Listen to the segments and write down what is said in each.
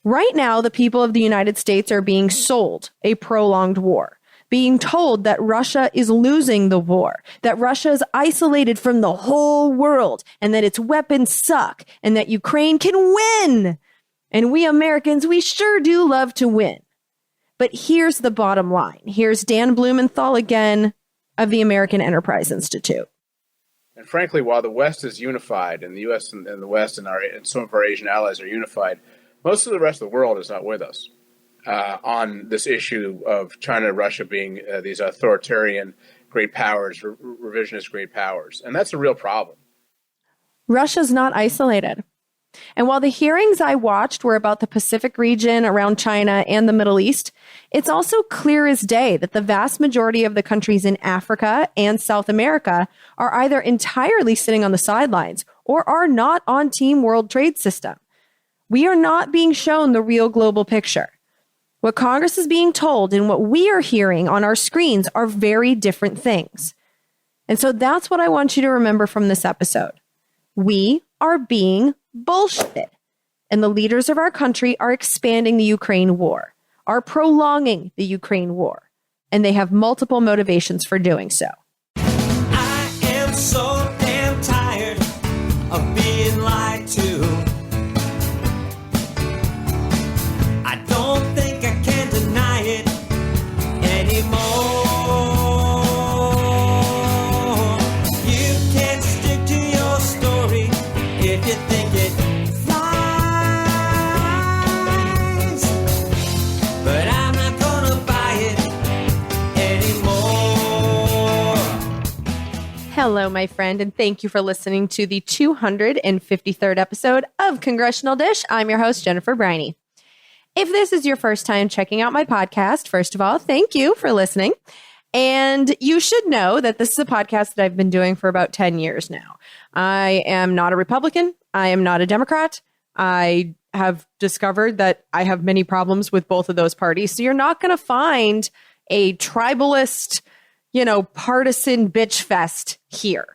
Right now, the people of the United States are being sold a prolonged war, being told that Russia is losing the war, that Russia is isolated from the whole world, and that its weapons suck, and that Ukraine can win. And we Americans, we sure do love to win. But here's the bottom line. Here's Dan Blumenthal again of the American Enterprise Institute. And frankly, while the West is unified, and the U.S. and the West and some of our Asian allies are unified, most of the rest of the world is not with us on this issue of China and Russia being these authoritarian great powers, revisionist great powers. And that's a real problem. Russia's not isolated. And while the hearings I watched were about the Pacific region around China and the Middle East, it's also clear as day that the vast majority of the countries in Africa and South America are either entirely sitting on the sidelines or are not on Team World Trade System. We are not being shown the real global picture. What Congress is being told and what we are hearing on our screens are very different things. And so that's what I want you to remember from this episode. We are being bullshit. And the leaders of our country are expanding the Ukraine war, are prolonging the Ukraine war. And they have multiple motivations for doing so. I am so damn tired of being lied to. I don't think I can deny it anymore. You can't stick to your story if you think it flies. But I'm not gonna buy it anymore. Hello, my friend, and thank you for listening to the 253rd episode of Congressional Dish. I'm your host, Jennifer Briney. If this is your first time checking out my podcast, first of all, thank you for listening. And you should know that this is a podcast that I've been doing for about 10 years now. I am not a Republican. I am not a Democrat. I have discovered that I have many problems with both of those parties. So you're not going to find a tribalist, partisan bitch fest here.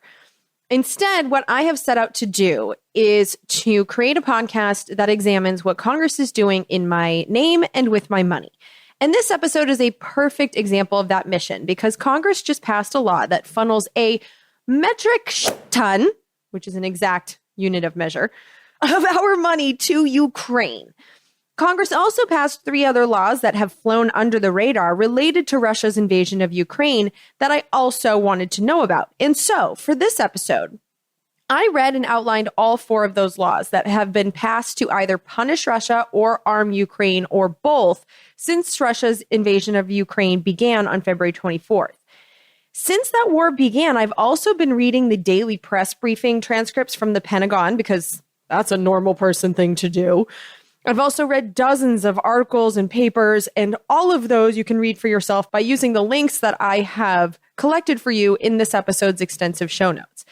Instead, what I have set out to do is to create a podcast that examines what Congress is doing in my name and with my money. And this episode is a perfect example of that mission because Congress just passed a law that funnels a metric ton, which is an exact unit of measure, of our money to Ukraine. Congress also passed 3 other laws that have flown under the radar related to Russia's invasion of Ukraine that I also wanted to know about. And so, for this episode, I read and outlined all 4 of those laws that have been passed to either punish Russia or arm Ukraine or both since Russia's invasion of Ukraine began on February 24th. Since that war began, I've also been reading the daily press briefing transcripts from the Pentagon because that's a normal person thing to do. I've also read dozens of articles and papers, and all of those you can read for yourself by using the links that I have collected for you in this episode's extensive show notes.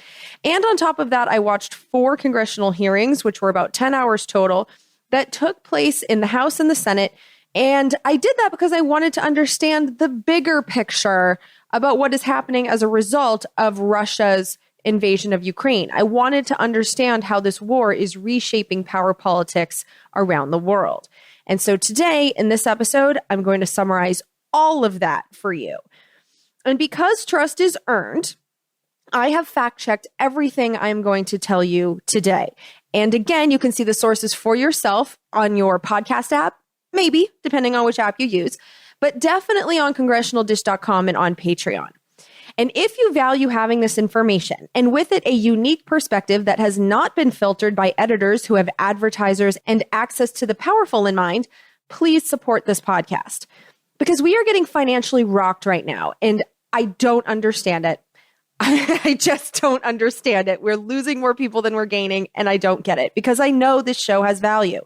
And on top of that, I watched 4 congressional hearings, which were about 10 hours total, that took place in the House and the Senate. And I did that because I wanted to understand the bigger picture about what is happening as a result of Russia's invasion of Ukraine. I wanted to understand how this war is reshaping power politics around the world. And so today, in this episode, I'm going to summarize all of that for you. And because trust is earned, I have fact-checked everything I'm going to tell you today. And again, you can see the sources for yourself on your podcast app, maybe, depending on which app you use, but definitely on congressionaldish.com and on Patreon. And if you value having this information, and with it a unique perspective that has not been filtered by editors who have advertisers and access to the powerful in mind, please support this podcast. Because we are getting financially rocked right now, and I don't understand it. I just don't understand it. We're losing more people than we're gaining, and I don't get it. Because I know this show has value.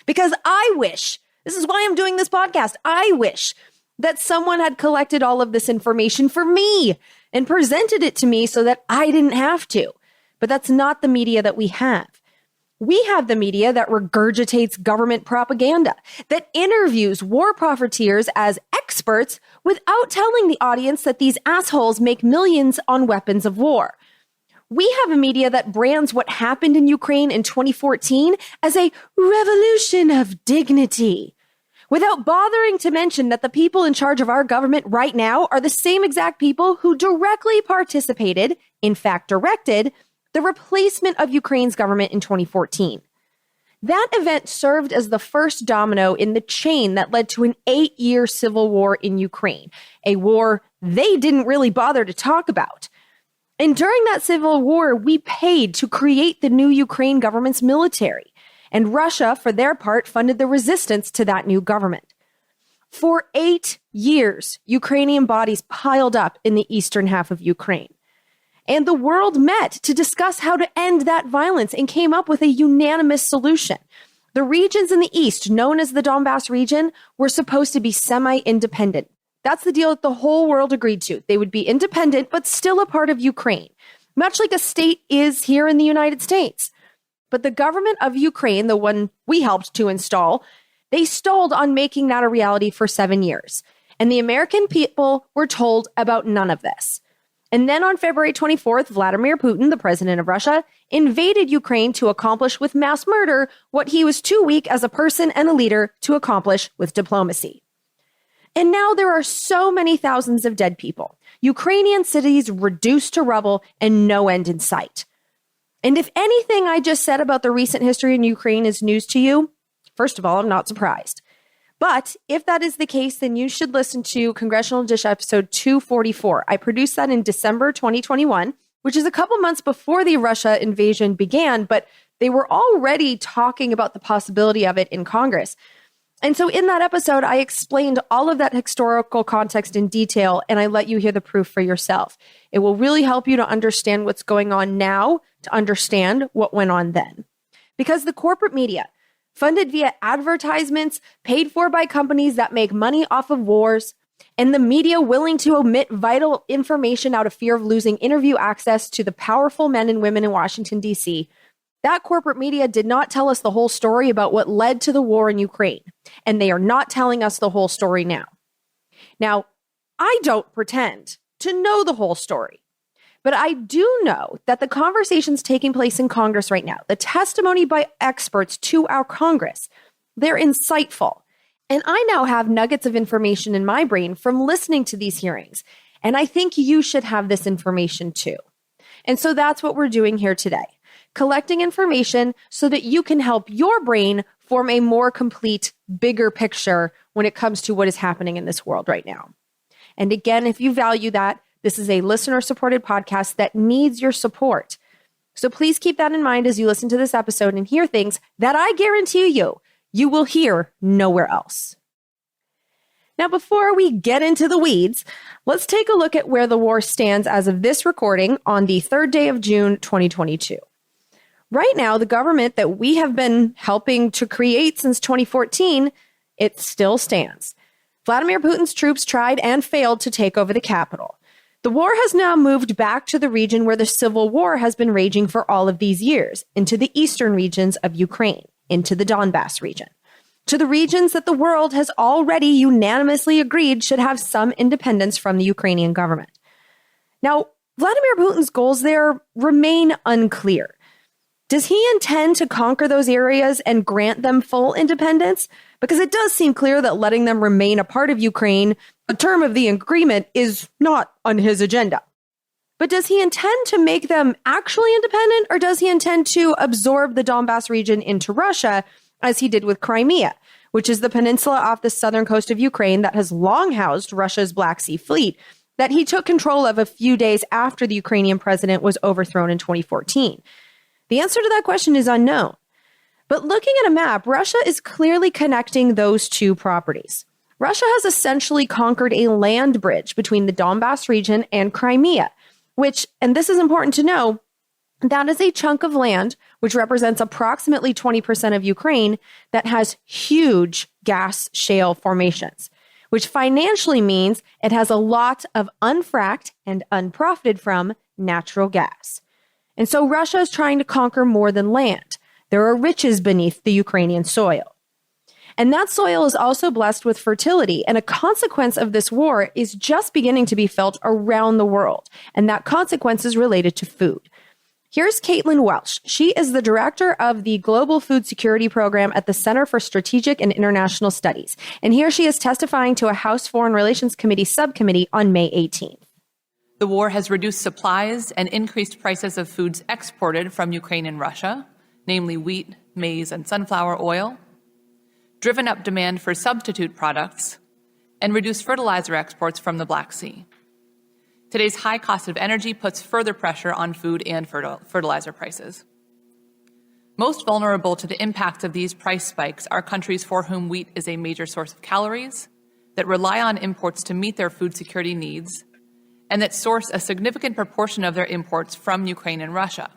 Because I wish, this is why I'm doing this podcast, I wish that someone had collected all of this information for me and presented it to me so that I didn't have to. But that's not the media that we have. We have the media that regurgitates government propaganda, that interviews war profiteers as experts without telling the audience that these assholes make millions on weapons of war. We have a media that brands what happened in Ukraine in 2014 as a revolution of dignity, without bothering to mention that the people in charge of our government right now are the same exact people who directly participated, in fact directed, the replacement of Ukraine's government in 2014. That event served as the first domino in the chain that led to an 8-year civil war in Ukraine, a war they didn't really bother to talk about. And during that civil war, we paid to create the new Ukraine government's military. And Russia, for their part, funded the resistance to that new government. For 8 years, Ukrainian bodies piled up in the eastern half of Ukraine. And the world met to discuss how to end that violence and came up with a unanimous solution. The regions in the east, known as the Donbass region, were supposed to be semi-independent. That's the deal that the whole world agreed to. They would be independent, but still a part of Ukraine, much like a state is here in the United States. But the government of Ukraine, the one we helped to install, they stalled on making that a reality for 7 years. And the American people were told about none of this. And then on February 24th, Vladimir Putin, the president of Russia, invaded Ukraine to accomplish with mass murder what he was too weak as a person and a leader to accomplish with diplomacy. And now there are so many thousands of dead people, Ukrainian cities reduced to rubble, and no end in sight. And if anything I just said about the recent history in Ukraine is news to you, first of all, I'm not surprised. But if that is the case, then you should listen to Congressional Dish episode 244. I produced that in December 2021, which is a couple months before the Russia invasion began, but they were already talking about the possibility of it in Congress. And so in that episode, I explained all of that historical context in detail, and I let you hear the proof for yourself. It will really help you to understand what's going on now, to understand what went on then. Because the corporate media, funded via advertisements, paid for by companies that make money off of wars, and the media willing to omit vital information out of fear of losing interview access to the powerful men and women in Washington, D.C., that corporate media did not tell us the whole story about what led to the war in Ukraine, and they are not telling us the whole story now. Now, I don't pretend to know the whole story, but I do know that the conversations taking place in Congress right now, the testimony by experts to our Congress, they're insightful. And I now have nuggets of information in my brain from listening to these hearings, and I think you should have this information too. And so that's what we're doing here today. Collecting information so that you can help your brain form a more complete, bigger picture when it comes to what is happening in this world right now. And again, if you value that, this is a listener-supported podcast that needs your support. So please keep that in mind as you listen to this episode and hear things that I guarantee you will hear nowhere else. Now, before we get into the weeds, let's take a look at where the war stands as of this recording on the 3rd day of June, 2022. Right now, the government that we have been helping to create since 2014, it still stands. Vladimir Putin's troops tried and failed to take over the capital. The war has now moved back to the region where the civil war has been raging for all of these years, into the eastern regions of Ukraine, into the Donbass region, to the regions that the world has already unanimously agreed should have some independence from the Ukrainian government. Now, Vladimir Putin's goals there remain unclear. Does he intend to conquer those areas and grant them full independence? Because it does seem clear that letting them remain a part of Ukraine, a term of the agreement, is not on his agenda. But does he intend to make them actually independent, or does he intend to absorb the Donbass region into Russia, as he did with Crimea, which is the peninsula off the southern coast of Ukraine that has long housed Russia's Black Sea Fleet, that he took control of a few days after the Ukrainian president was overthrown in 2014? The answer to that question is unknown. But looking at a map, Russia is clearly connecting those two properties. Russia has essentially conquered a land bridge between the Donbass region and Crimea, which, and this is important to know, that is a chunk of land which represents approximately 20% of Ukraine that has huge gas shale formations, which financially means it has a lot of unfracked and unprofited from natural gas. And so Russia is trying to conquer more than land. There are riches beneath the Ukrainian soil. And that soil is also blessed with fertility. And a consequence of this war is just beginning to be felt around the world. And that consequence is related to food. Here's Caitlin Welsh. She is the director of the Global Food Security Program at the Center for Strategic and International Studies. And here she is testifying to a House Foreign Relations Committee subcommittee on May 18th. The war has reduced supplies and increased prices of foods exported from Ukraine and Russia, namely wheat, maize, and sunflower oil, driven up demand for substitute products, and reduced fertilizer exports from the Black Sea. Today's high cost of energy puts further pressure on food and fertilizer prices. Most vulnerable to the impacts of these price spikes are countries for whom wheat is a major source of calories, that rely on imports to meet their food security needs, and that source a significant proportion of their imports from Ukraine and Russia.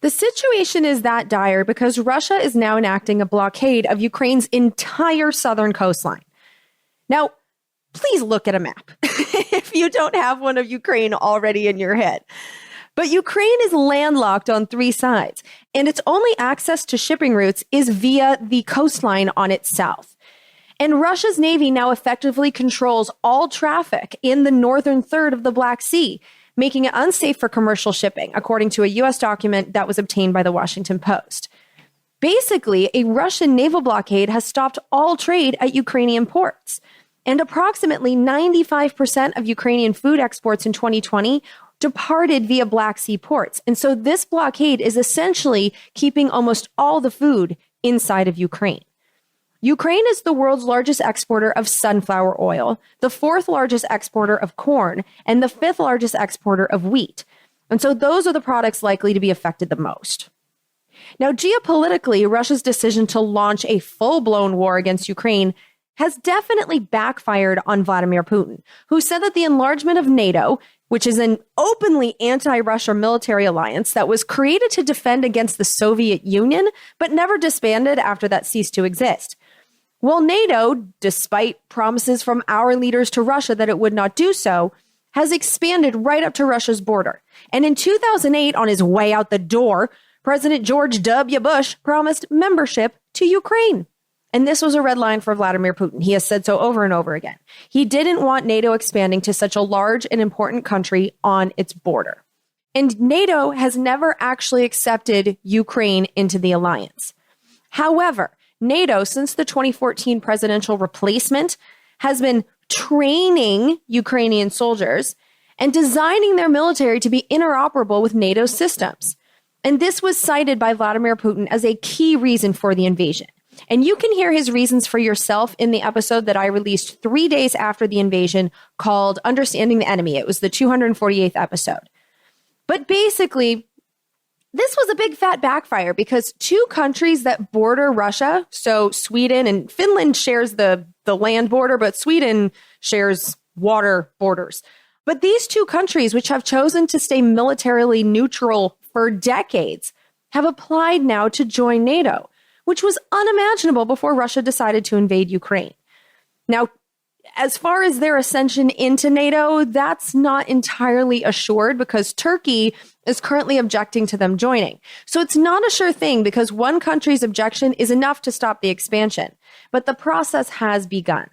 The situation is that dire because Russia is now enacting a blockade of Ukraine's entire southern coastline. Now, please look at a map if you don't have one of Ukraine already in your head. But Ukraine is landlocked on three sides, and its only access to shipping routes is via the coastline on its south. And Russia's Navy now effectively controls all traffic in the northern third of the Black Sea, making it unsafe for commercial shipping, according to a U.S. document that was obtained by the Washington Post. Basically, a Russian naval blockade has stopped all trade at Ukrainian ports. And approximately 95% of Ukrainian food exports in 2020 departed via Black Sea ports. And so this blockade is essentially keeping almost all the food inside of Ukraine. Ukraine is the world's largest exporter of sunflower oil, the fourth largest exporter of corn, and the fifth largest exporter of wheat. And so those are the products likely to be affected the most. Now, geopolitically, Russia's decision to launch a full-blown war against Ukraine has definitely backfired on Vladimir Putin, who said that the enlargement of NATO, which is an openly anti-Russia military alliance that was created to defend against the Soviet Union, but never disbanded after that ceased to exist. Well, NATO, despite promises from our leaders to Russia that it would not do so, has expanded right up to Russia's border. And in 2008, on his way out the door, President George W. Bush promised membership to Ukraine. And this was a red line for Vladimir Putin. He has said so over and over again. He didn't want NATO expanding to such a large and important country on its border. And NATO has never actually accepted Ukraine into the alliance. However, NATO, since the 2014 presidential replacement, has been training Ukrainian soldiers and designing their military to be interoperable with NATO systems. And this was cited by Vladimir Putin as a key reason for the invasion. And you can hear his reasons for yourself in the episode that I released 3 days after the invasion called Understanding the Enemy. It was the 248th episode. But basically, this was a big fat backfire because two countries that border Russia, so Sweden and Finland shares the land border, but Sweden shares water borders. But these two countries, which have chosen to stay militarily neutral for decades, have applied now to join NATO, which was unimaginable before Russia decided to invade Ukraine. Now, as far as their ascension into NATO, that's not entirely assured because Turkey is currently objecting to them joining. So it's not a sure thing because one country's objection is enough to stop the expansion. But the process has begun.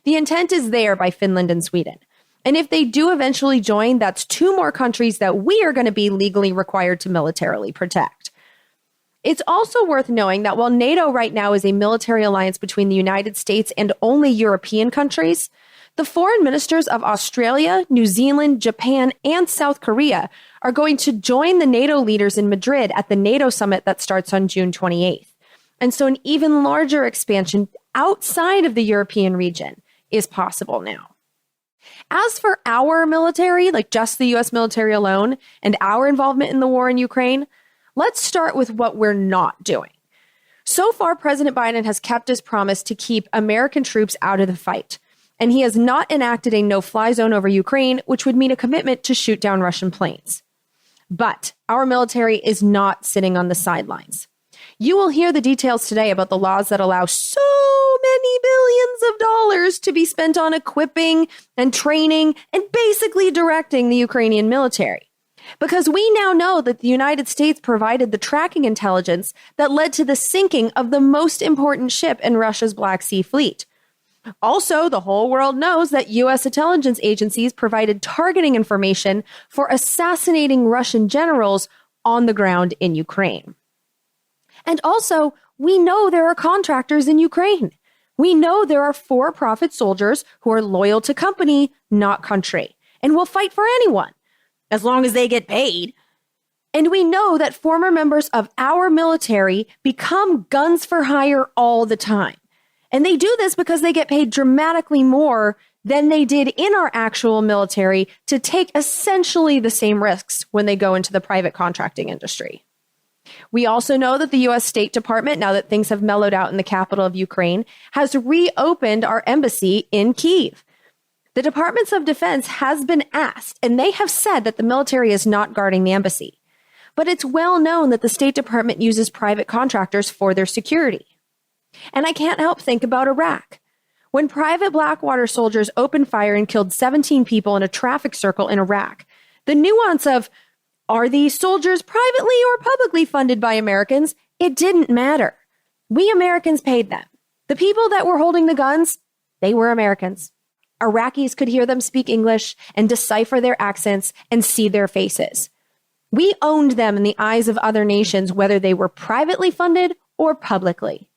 The intent is there by Finland and Sweden. And if they do eventually join, that's two more countries that we are going to be legally required to militarily protect. It's also worth knowing that while NATO right now is a military alliance between the United States and only European countries, the foreign ministers of Australia, New Zealand, Japan, and South Korea are going to join the NATO leaders in Madrid at the NATO summit that starts on June 28th. And so an even larger expansion outside of the European region is possible now. As for our military, like just the U.S. military alone, and our involvement in the war in Ukraine, let's start with what we're not doing. So far, President Biden has kept his promise to keep American troops out of the fight, and he has not enacted a no-fly zone over Ukraine, which would mean a commitment to shoot down Russian planes. But our military is not sitting on the sidelines. You will hear the details today about the laws that allow so many billions of dollars to be spent on equipping and training and basically directing the Ukrainian military. Because we now know that the United States provided the tracking intelligence that led to the sinking of the most important ship in Russia's Black Sea fleet. Also, the whole world knows that U.S. intelligence agencies provided targeting information for assassinating Russian generals on the ground in Ukraine. And also, we know there are contractors in Ukraine. We know there are for-profit soldiers who are loyal to company, not country, and will fight for anyone, as long as they get paid. And we know that former members of our military become guns for hire all the time. And they do this because they get paid dramatically more than they did in our actual military to take essentially the same risks when they go into the private contracting industry. We also know that the U.S. State Department, now that things have mellowed out in the capital of Ukraine, has reopened our embassy in Kyiv. The Departments of Defense has been asked, and they have said that the military is not guarding the embassy. But it's well known that the State Department uses private contractors for their security. And I can't help think about Iraq. When private Blackwater soldiers opened fire and killed 17 people in a traffic circle in Iraq, the nuance of, are these soldiers privately or publicly funded by Americans? It didn't matter. We Americans paid them. The people that were holding the guns, they were Americans. Iraqis could hear them speak English and decipher their accents and see their faces. We owned them in the eyes of other nations, whether they were privately funded or publicly.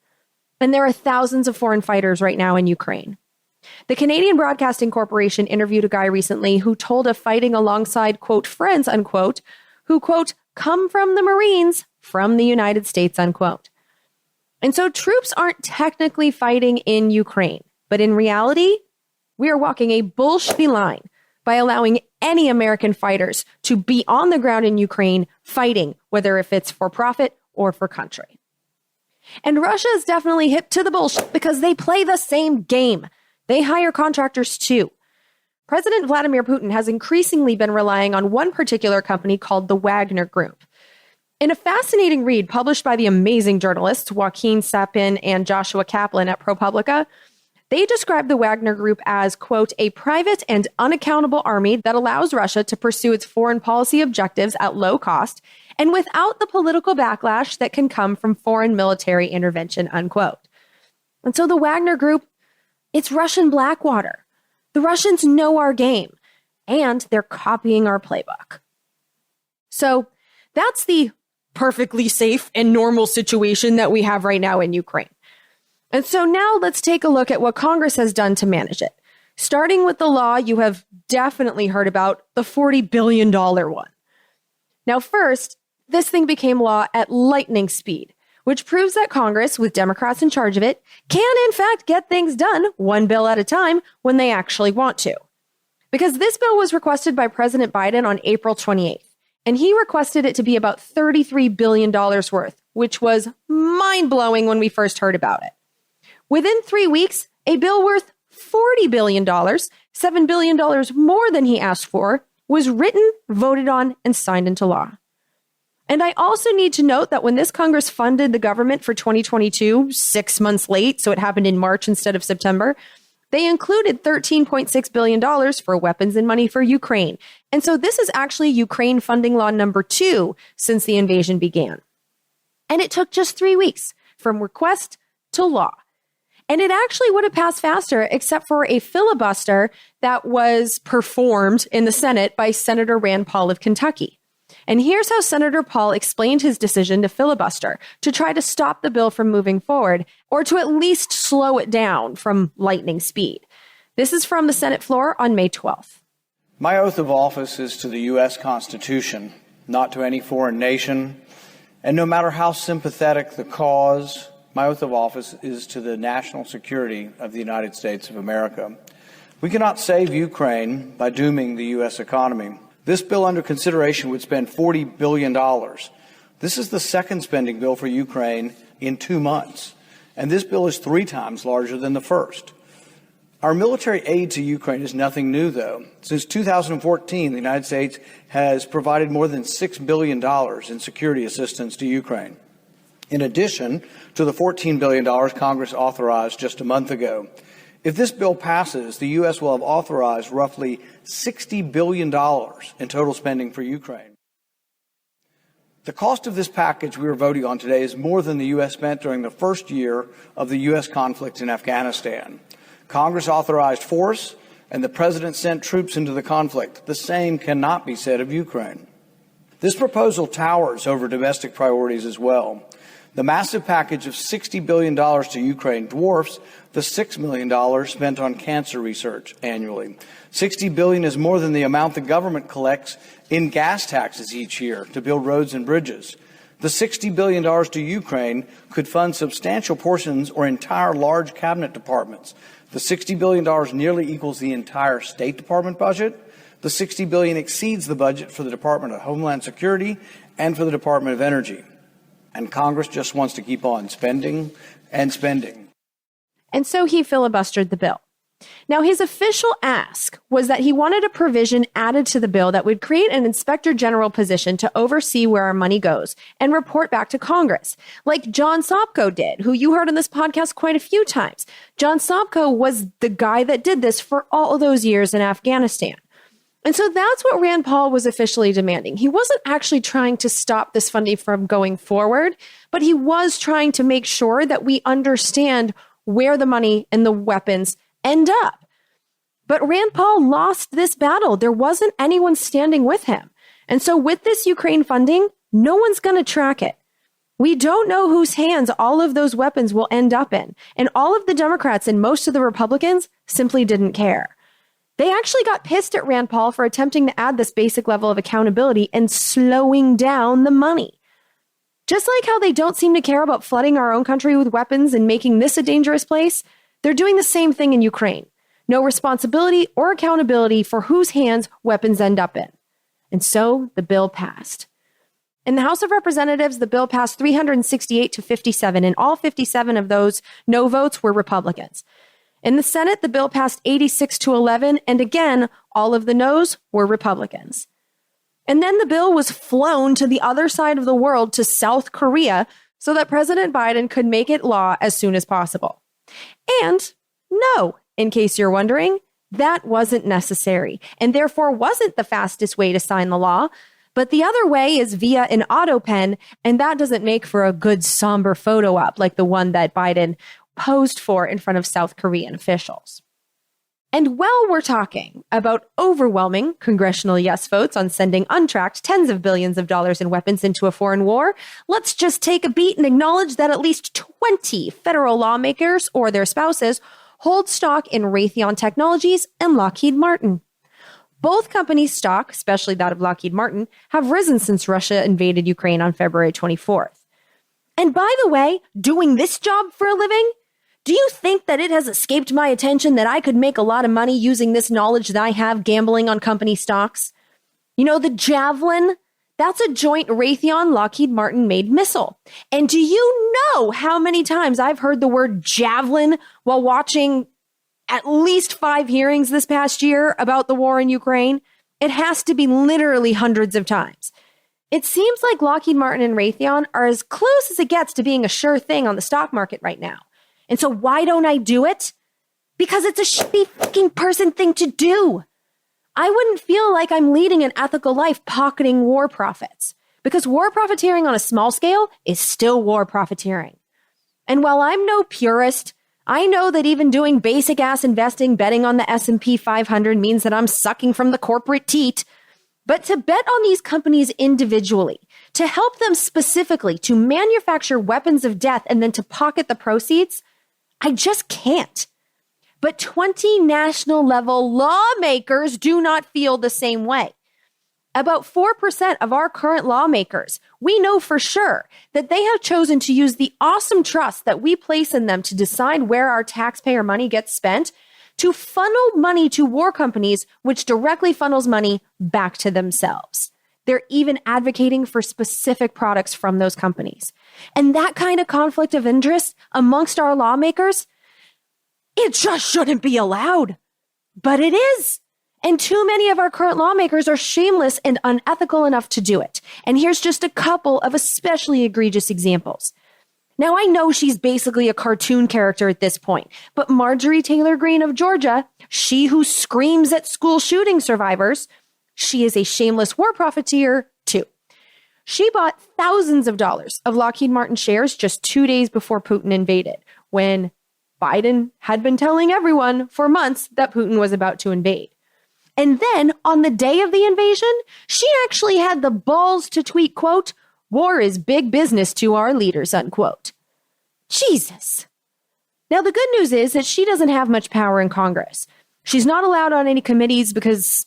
And there are thousands of foreign fighters right now in Ukraine. The Canadian Broadcasting Corporation interviewed a guy recently who told of fighting alongside, quote, friends, unquote, who, quote, come from the Marines from the United States, unquote. And so troops aren't technically fighting in Ukraine, but in reality, we are walking a bullshitty line by allowing any American fighters to be on the ground in Ukraine fighting, whether if it's for profit or for country. And Russia is definitely hip to the bullshit because they play the same game. They hire contractors too. President Vladimir Putin has increasingly been relying on one particular company called the Wagner Group. In a fascinating read published by the amazing journalists Joaquin Sapin and Joshua Kaplan at ProPublica, they describe the Wagner Group as, quote, a private and unaccountable army that allows Russia to pursue its foreign policy objectives at low cost and without the political backlash that can come from foreign military intervention, unquote. And so the Wagner Group, it's Russian Blackwater. The Russians know our game, and they're copying our playbook. So that's the perfectly safe and normal situation that we have right now in Ukraine. And so now let's take a look at what Congress has done to manage it. Starting with the law you have definitely heard about, the $40 billion one. Now, first, this thing became law at lightning speed, which proves that Congress, with Democrats in charge of it, can in fact get things done one bill at a time when they actually want to. Because this bill was requested by President Biden on April 28th, and he requested it to be about $33 billion worth, which was mind-blowing when we first heard about it. Within 3 weeks, a bill worth $40 billion, $7 billion more than he asked for, was written, voted on, and signed into law. And I also need to note that when this Congress funded the government for 2022, 6 months late, so it happened in March instead of September, they included $13.6 billion for weapons and money for Ukraine. And so this is actually Ukraine funding law number 2 since the invasion began. And it took just 3 weeks from request to law. And it actually would have passed faster, except for a filibuster that was performed in the Senate by Senator Rand Paul of Kentucky. And here's how Senator Paul explained his decision to filibuster, to try to stop the bill from moving forward, or to at least slow it down from lightning speed. This is from the Senate floor on May 12th. My oath of office is to the U.S. Constitution, not to any foreign nation. And no matter how sympathetic the cause, my oath of office is to the national security of the United States of America. We cannot save Ukraine by dooming the U.S. economy. This bill under consideration would spend $40 billion. This is the second spending bill for Ukraine in 2 months. And this bill is 3 times larger than the first. Our military aid to Ukraine is nothing new, though. Since 2014, the United States has provided more than $6 billion in security assistance to Ukraine, in addition to the $14 billion Congress authorized just a month ago. If this bill passes, the U.S. will have authorized roughly $60 billion in total spending for Ukraine. The cost of this package we are voting on today is more than the U.S. spent during the first year of the U.S. conflict in Afghanistan. Congress authorized force, and the president sent troops into the conflict. The same cannot be said of Ukraine. This proposal towers over domestic priorities as well. The massive package of $60 billion to Ukraine dwarfs the $6 million spent on cancer research annually. $60 billion is more than the amount the government collects in gas taxes each year to build roads and bridges. The $60 billion to Ukraine could fund substantial portions or entire large cabinet departments. The $60 billion nearly equals the entire State Department budget. The $60 billion exceeds the budget for the Department of Homeland Security and for the Department of Energy. And Congress just wants to keep on spending and spending. And so he filibustered the bill. Now, his official ask was that he wanted a provision added to the bill that would create an inspector general position to oversee where our money goes and report back to Congress, like John Sopko did, who you heard on this podcast quite a few times. John Sopko was the guy that did this for all of those years in Afghanistan. And so that's what Rand Paul was officially demanding. He wasn't actually trying to stop this funding from going forward, but he was trying to make sure that we understand where the money and the weapons end up. But Rand Paul lost this battle. There wasn't anyone standing with him. And so with this Ukraine funding, no one's going to track it. We don't know whose hands all of those weapons will end up in. And all of the Democrats and most of the Republicans simply didn't care. They actually got pissed at Rand Paul for attempting to add this basic level of accountability and slowing down the money. Just like how they don't seem to care about flooding our own country with weapons and making this a dangerous place, they're doing the same thing in Ukraine. No responsibility or accountability for whose hands weapons end up in. And so the bill passed. In the House of Representatives, the bill passed 368 to 57, and all 57 of those no votes were Republicans. In the Senate, the bill passed 86 to 11, and again, all of the noes were Republicans. And then the bill was flown to the other side of the world to South Korea so that President Biden could make it law as soon as possible. And no, in case you're wondering, that wasn't necessary and therefore wasn't the fastest way to sign the law. But the other way is via an auto pen, and that doesn't make for a good somber photo op like the one that Biden posed for in front of South Korean officials. And while we're talking about overwhelming congressional yes votes on sending untracked tens of billions of dollars in weapons into a foreign war, let's just take a beat and acknowledge that at least 20 federal lawmakers or their spouses hold stock in Raytheon Technologies and Lockheed Martin. Both companies' stock, especially that of Lockheed Martin, have risen since Russia invaded Ukraine on February 24th. And by the way, doing this job for a living, do you think that it has escaped my attention that I could make a lot of money using this knowledge that I have gambling on company stocks? You know, the Javelin, that's a joint Raytheon Lockheed Martin made missile. And do you know how many times I've heard the word Javelin while watching at least 5 hearings this past year about the war in Ukraine? It has to be literally hundreds of times. It seems like Lockheed Martin and Raytheon are as close as it gets to being a sure thing on the stock market right now. And so why don't I do it? Because it's a shitty fucking person thing to do. I wouldn't feel like I'm leading an ethical life pocketing war profits, because war profiteering on a small scale is still war profiteering. And while I'm no purist, I know that even doing basic ass investing, betting on the S&P 500 means that I'm sucking from the corporate teat. But to bet on these companies individually, to help them specifically to manufacture weapons of death and then to pocket the proceeds, I just can't. But 20 national level lawmakers do not feel the same way. About 4% of our current lawmakers, we know for sure that they have chosen to use the awesome trust that we place in them to decide where our taxpayer money gets spent to funnel money to war companies, which directly funnels money back to themselves. They're even advocating for specific products from those companies. And that kind of conflict of interest amongst our lawmakers, it just shouldn't be allowed. But it is. And too many of our current lawmakers are shameless and unethical enough to do it. And here's just a couple of especially egregious examples. Now, I know she's basically a cartoon character at this point, but Marjorie Taylor Greene of Georgia, she who screams at school shooting survivors, she is a shameless war profiteer too. She bought thousands of dollars of Lockheed Martin shares just 2 days before Putin invaded, when Biden had been telling everyone for months that Putin was about to invade. And then on the day of the invasion, she actually had the balls to tweet, quote, "War is big business to our leaders," unquote. Jesus. Now, the good news is that she doesn't have much power in Congress. She's not allowed on any committees because,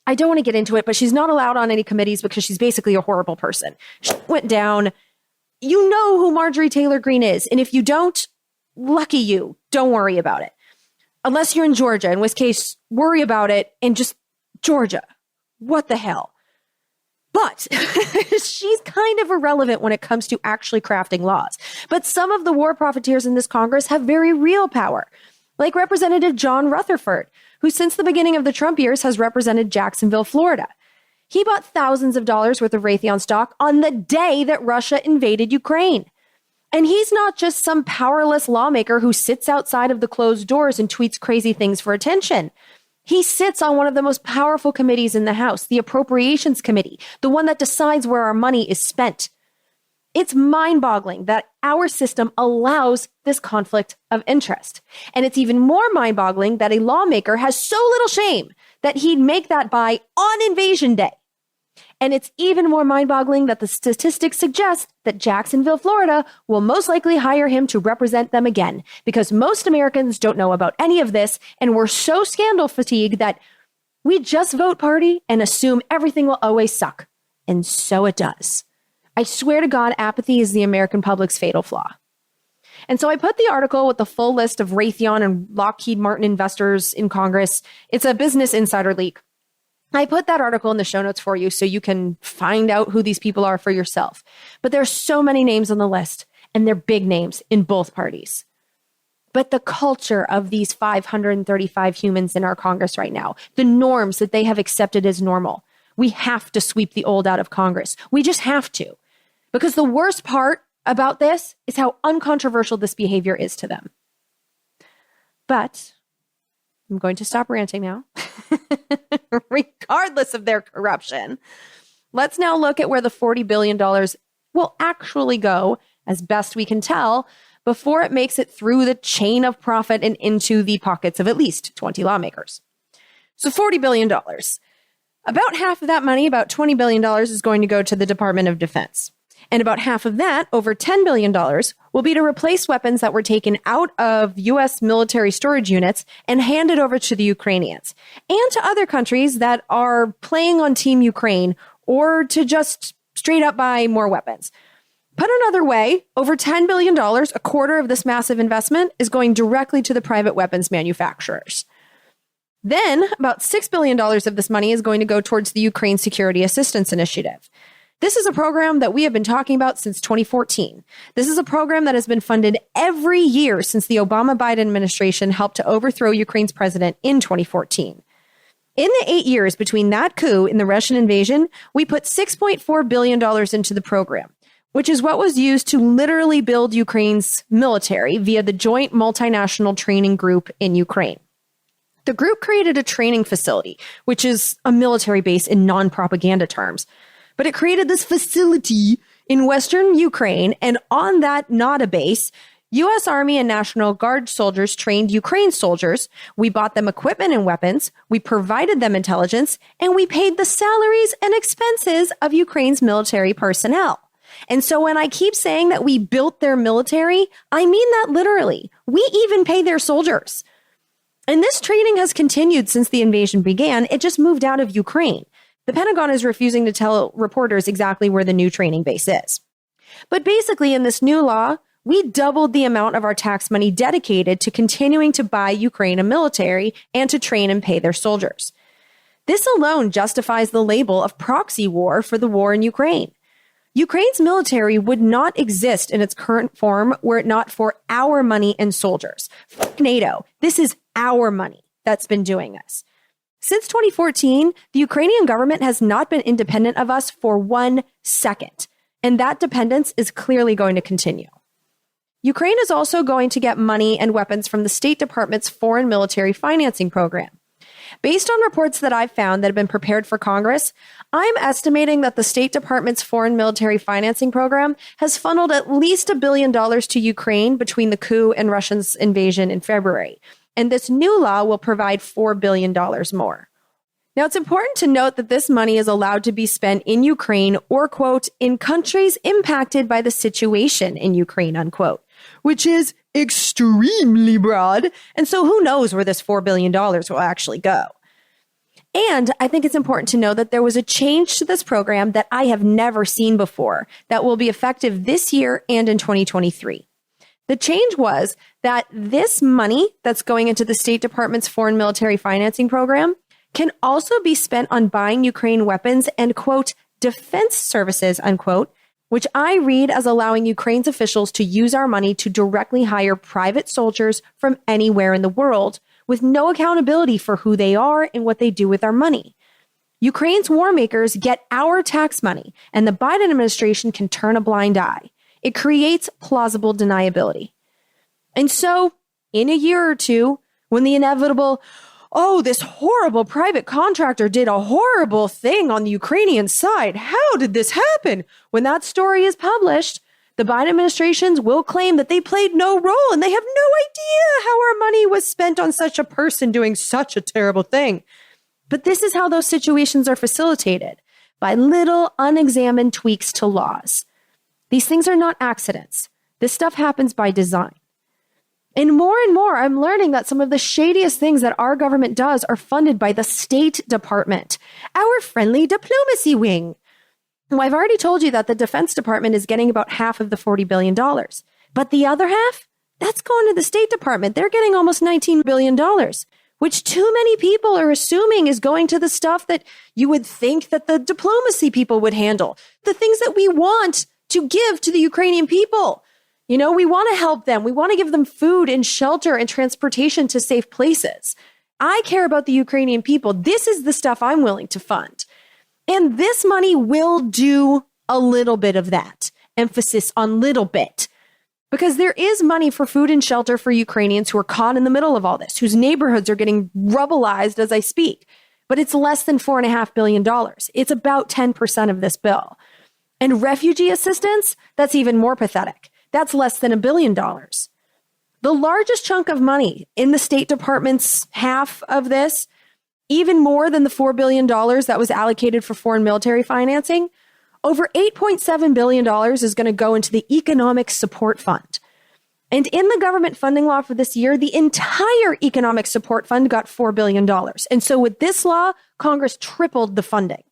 I don't want to get into it, but she's not allowed on any committees because she's basically a horrible person. She went down. You know who Marjorie Taylor Greene is. And if you don't, lucky you. Don't worry about it. Unless you're in Georgia, in which case, worry about it in just Georgia. What the hell? But she's kind of irrelevant when it comes to actually crafting laws. But some of the war profiteers in this Congress have very real power, like Representative John Rutherford, who since the beginning of the Trump years has represented Jacksonville, Florida. He bought thousands of dollars worth of Raytheon stock on the day that Russia invaded Ukraine. And he's not just some powerless lawmaker who sits outside of the closed doors and tweets crazy things for attention. He sits on one of the most powerful committees in the House, the Appropriations Committee, the one that decides where our money is spent. It's mind-boggling that our system allows this conflict of interest. And it's even more mind-boggling that a lawmaker has so little shame that he'd make that buy on invasion day. And it's even more mind-boggling that the statistics suggest that Jacksonville, Florida will most likely hire him to represent them again, because most Americans don't know about any of this, and we're so scandal fatigued that we just vote party and assume everything will always suck. And so it does. I swear to God, apathy is the American public's fatal flaw. And so I put the article with the full list of Raytheon and Lockheed Martin investors in Congress. It's a Business Insider leak. I put that article in the show notes for you so you can find out who these people are for yourself. But there's so many names on the list, and they're big names in both parties. But the culture of these 535 humans in our Congress right now, the norms that they have accepted as normal, we have to sweep the old out of Congress. We just have to. Because the worst part about this is how uncontroversial this behavior is to them. But I'm going to stop ranting now. Regardless of their corruption, let's now look at where the $40 billion will actually go, as best we can tell, before it makes it through the chain of profit and into the pockets of at least 20 lawmakers. So $40 billion. About half of that money, about $20 billion, is going to go to the Department of Defense. And about half of that, over $10 billion, will be to replace weapons that were taken out of U.S. military storage units and handed over to the Ukrainians and to other countries that are playing on Team Ukraine, or to just straight up buy more weapons. Put another way, over $10 billion, a quarter of this massive investment, is going directly to the private weapons manufacturers. Then about $6 billion of this money is going to go towards the Ukraine Security Assistance Initiative. This is a program that we have been talking about since 2014. This is a program that has been funded every year since the Obama-Biden administration helped to overthrow Ukraine's president in 2014. In the 8 years between that coup and the Russian invasion, we put $6.4 billion into the program, which is what was used to literally build Ukraine's military via the Joint Multinational Training Group in Ukraine. The group created a training facility, which is a military base in non-propaganda terms. But it created this facility in Western Ukraine, and on that not a base, U.S. Army and National Guard soldiers trained Ukraine soldiers. We bought them equipment and weapons, we provided them intelligence, and we paid the salaries and expenses of Ukraine's military personnel. And so when I keep saying that we built their military, I mean that literally. We even pay their soldiers. And this training has continued since the invasion began. It just moved out of Ukraine. The Pentagon is refusing to tell reporters exactly where the new training base is. But basically, in this new law, we doubled the amount of our tax money dedicated to continuing to buy Ukraine a military and to train and pay their soldiers. This alone justifies the label of proxy war for the war in Ukraine. Ukraine's military would not exist in its current form were it not for our money and soldiers. Fuck NATO. This is our money that's been doing this. Since 2014, the Ukrainian government has not been independent of us for 1 second, and that dependence is clearly going to continue. Ukraine is also going to get money and weapons from the State Department's Foreign Military Financing Program. Based on reports that I've found that have been prepared for Congress, I'm estimating that the State Department's Foreign Military Financing Program has funneled at least $1 billion to Ukraine between the coup and Russia's invasion in February. And this new law will provide $4 billion more. Now, it's important to note that this money is allowed to be spent in Ukraine or, quote, in countries impacted by the situation in Ukraine, unquote, which is extremely broad. And so who knows where this $4 billion will actually go. And I think it's important to know that there was a change to this program that I have never seen before that will be effective this year and in 2023. The change was that this money that's going into the State Department's Foreign Military Financing Program can also be spent on buying Ukraine weapons and, quote, defense services, unquote, which I read as allowing Ukraine's officials to use our money to directly hire private soldiers from anywhere in the world with no accountability for who they are and what they do with our money. Ukraine's war makers get our tax money, and the Biden administration can turn a blind eye. It creates plausible deniability. And so, in a year or two, when the inevitable, oh, this horrible private contractor did a horrible thing on the Ukrainian side. How did this happen? When that story is published, the Biden administrations will claim that they played no role and they have no idea how our money was spent on such a person doing such a terrible thing. But this is how those situations are facilitated, by little unexamined tweaks to laws. These things are not accidents. This stuff happens by design. And more, I'm learning that some of the shadiest things that our government does are funded by the State Department, our friendly diplomacy wing. Well, I've already told you that the Defense Department is getting about half of the $40 billion. But the other half, that's going to the State Department. They're getting almost $19 billion, which too many people are assuming is going to the stuff that you would think that the diplomacy people would handle, the things that we want to give to the Ukrainian people. You know, we want to help them. We want to give them food and shelter and transportation to safe places. I care about the Ukrainian people. This is the stuff I'm willing to fund. And this money will do a little bit of that. Emphasis on little bit. Because there is money for food and shelter for Ukrainians who are caught in the middle of all this, whose neighborhoods are getting rubbleized as I speak. But it's less than $4.5 billion. It's about 10% of this bill. And refugee assistance, that's even more pathetic. That's less than $1 billion. The largest chunk of money in the State Department's half of this, even more than the $4 billion that was allocated for foreign military financing, over $8.7 billion is going to go into the Economic Support Fund. And in the government funding law for this year, the entire Economic Support Fund got $4 billion. And so with this law, Congress tripled the funding.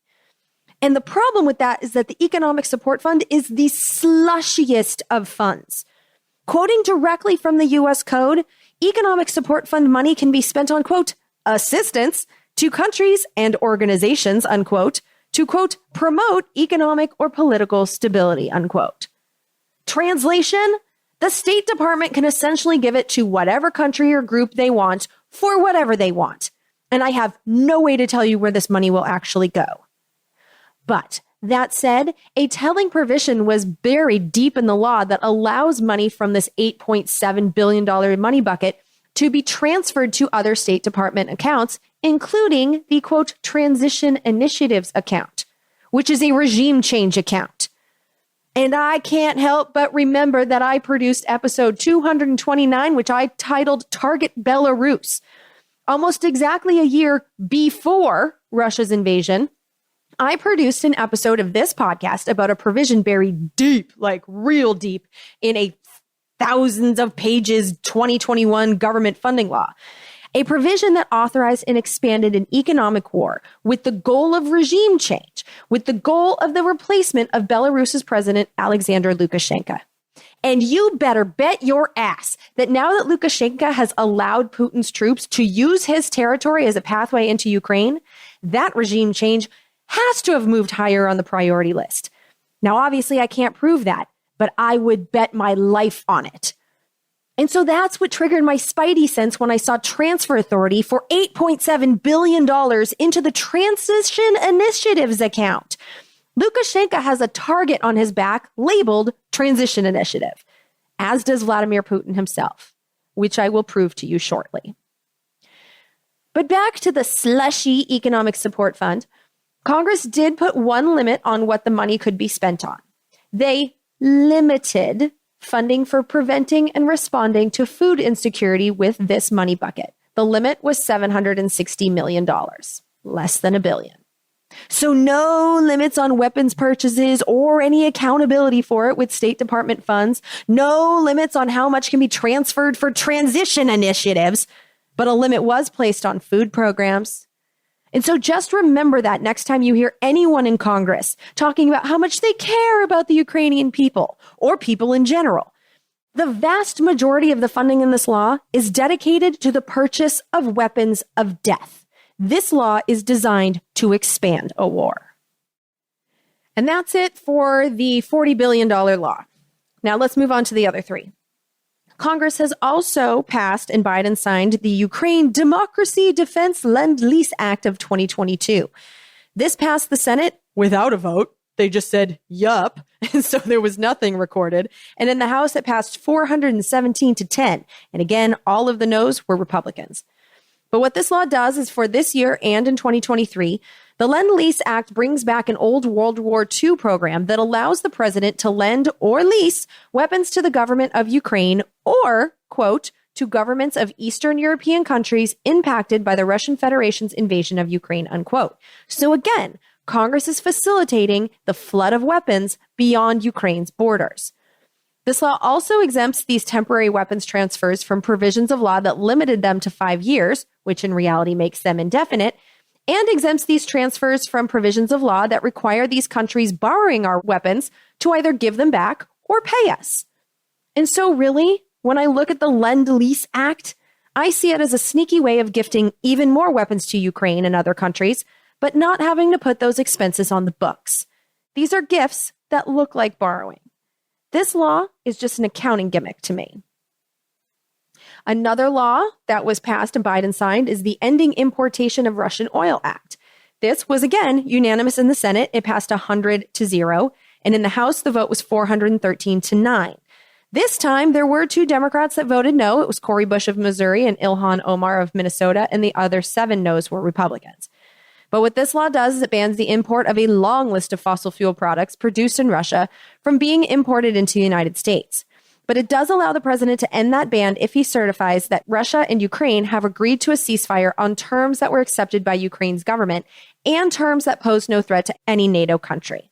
And the problem with that is that the Economic Support Fund is the slushiest of funds. Quoting directly from the U.S. Code, Economic Support Fund money can be spent on, quote, assistance to countries and organizations, unquote, to, quote, promote economic or political stability, unquote. Translation, the State Department can essentially give it to whatever country or group they want for whatever they want. And I have no way to tell you where this money will actually go. But that said, a telling provision was buried deep in the law that allows money from this $8.7 billion money bucket to be transferred to other State Department accounts, including the, quote, Transition Initiatives account, which is a regime change account. And I can't help but remember that I produced episode 229, which I titled Target Belarus, almost exactly a year before Russia's invasion. I produced an episode of this podcast about a provision buried deep, like real deep, in a thousands of pages 2021 government funding law. A provision that authorized and expanded an economic war with the goal of regime change, with the goal of the replacement of Belarus's president, Alexander Lukashenko. And you better bet your ass that now that Lukashenko has allowed Putin's troops to use his territory as a pathway into Ukraine, that regime change has to have moved higher on the priority list. Now, obviously, I can't prove that, but I would bet my life on it. And so that's what triggered my spidey sense when I saw transfer authority for $8.7 billion into the Transition Initiatives account. Lukashenko has a target on his back labeled Transition Initiative, as does Vladimir Putin himself, which I will prove to you shortly. But back to the slushy economic support fund, Congress did put one limit on what the money could be spent on. They limited funding for preventing and responding to food insecurity with this money bucket. The limit was $760 million, less than $1 billion. So no limits on weapons purchases or any accountability for it with State Department funds. No limits on how much can be transferred for transition initiatives, but a limit was placed on food programs. And so just remember that next time you hear anyone in Congress talking about how much they care about the Ukrainian people or people in general. The vast majority of the funding in this law is dedicated to the purchase of weapons of death. This law is designed to expand a war. And that's it for the $40 billion law. Now let's move on to the other three. Congress has also passed and Biden signed the Ukraine Democracy Defense Lend-Lease Act of 2022. This passed the Senate without a vote. They just said, yup. And so there was nothing recorded. And in the House, it passed 417 to 10. And again, all of the noes were Republicans. But what this law does is for this year and in 2023, the Lend-Lease Act brings back an old World War II program that allows the president to lend or lease weapons to the government of Ukraine or, quote, to governments of Eastern European countries impacted by the Russian Federation's invasion of Ukraine, unquote. So again, Congress is facilitating the flood of weapons beyond Ukraine's borders. This law also exempts these temporary weapons transfers from provisions of law that limited them to 5 years, which in reality makes them indefinite, and exempts these transfers from provisions of law that require these countries borrowing our weapons to either give them back or pay us. And so really, when I look at the Lend-Lease Act, I see it as a sneaky way of gifting even more weapons to Ukraine and other countries, but not having to put those expenses on the books. These are gifts that look like borrowing. This law is just an accounting gimmick to me. Another law that was passed and Biden signed is the Ending Importation of Russian Oil Act. This was, again, unanimous in the Senate. It passed 100 to 0. And in the House, the vote was 413 to 9. This time, there were 2 Democrats that voted no. It was Cori Bush of Missouri and Ilhan Omar of Minnesota, and the other 7 no's were Republicans. But what this law does is it bans the import of a long list of fossil fuel products produced in Russia from being imported into the United States. But it does allow the president to end that ban if he certifies that Russia and Ukraine have agreed to a ceasefire on terms that were accepted by Ukraine's government and terms that pose no threat to any NATO country.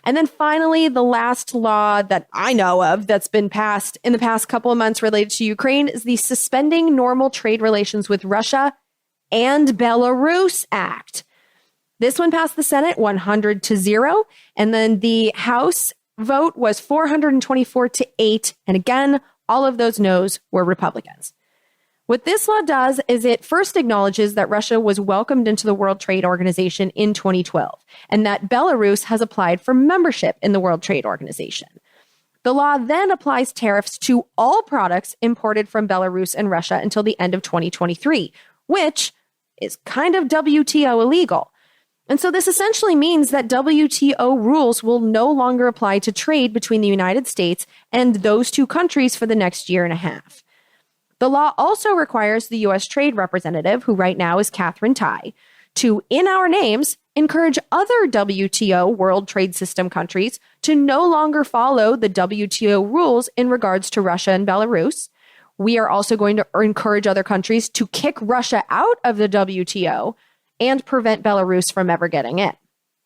And then finally, the last law that I know of that's been passed in the past couple of months related to Ukraine is the Suspending Normal Trade Relations with Russia and Belarus Act. This one passed the Senate 100 to 0, and then the House vote was 424 to 8, and again, all of those no's were Republicans. What this law does is it first acknowledges that Russia was welcomed into the World Trade Organization in 2012, and that Belarus has applied for membership in the World Trade Organization. The law then applies tariffs to all products imported from Belarus and Russia until the end of 2023, which is kind of WTO illegal. And so this essentially means that WTO rules will no longer apply to trade between the United States and those 2 countries for the next year and a half. The law also requires the U.S. Trade Representative, who right now is Catherine Tai, to, in our names, encourage other WTO World Trade System countries to no longer follow the WTO rules in regards to Russia and Belarus. We are also going to encourage other countries to kick Russia out of the WTO and prevent Belarus from ever getting in.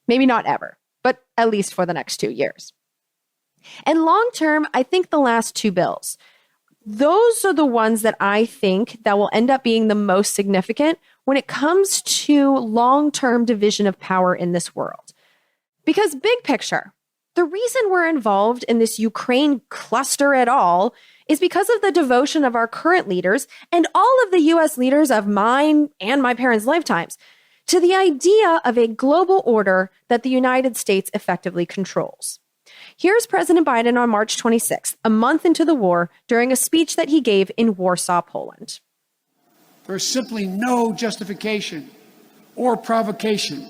Maybe not ever, but at least for the next 2 years. And long term, I think the last 2 bills, those are the ones that I think that will end up being the most significant when it comes to long-term division of power in this world. Because big picture, the reason we're involved in this Ukraine cluster at all is because of the devotion of our current leaders and all of the U.S. leaders of mine and my parents' lifetimes to the idea of a global order that the United States effectively controls. Here's President Biden on March 26th, a month into the war, during a speech that he gave in Warsaw, Poland. There's simply no justification or provocation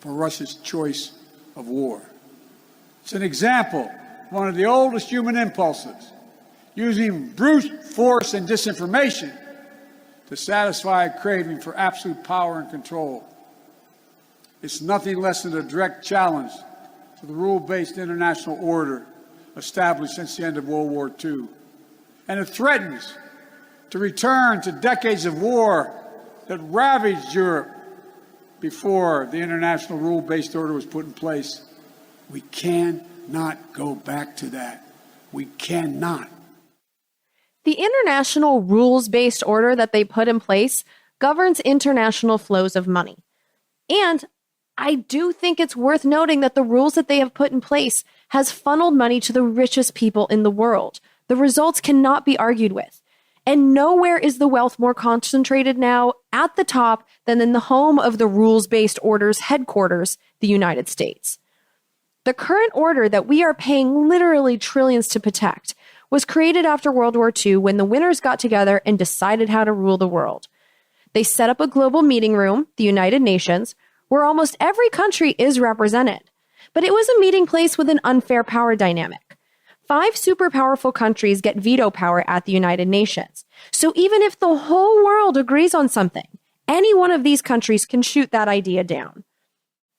for Russia's choice of war. It's an example of one of the oldest human impulses, using brute force and disinformation to satisfy a craving for absolute power and control. It's nothing less than a direct challenge to the rule-based international order established since the end of World War II. And it threatens to return to decades of war that ravaged Europe before the international rule-based order was put in place. We cannot go back to that. We cannot. The international rules-based order that they put in place governs international flows of money. And I do think it's worth noting that the rules that they have put in place has funneled money to the richest people in the world. The results cannot be argued with. And nowhere is the wealth more concentrated now at the top than in the home of the rules-based order's headquarters, the United States. The current order that we are paying literally trillions to protect was created after World War II when the winners got together and decided how to rule the world. They set up a global meeting room, the United Nations, where almost every country is represented. But it was a meeting place with an unfair power dynamic. 5 super powerful countries get veto power at the United Nations. So even if the whole world agrees on something, any one of these countries can shoot that idea down.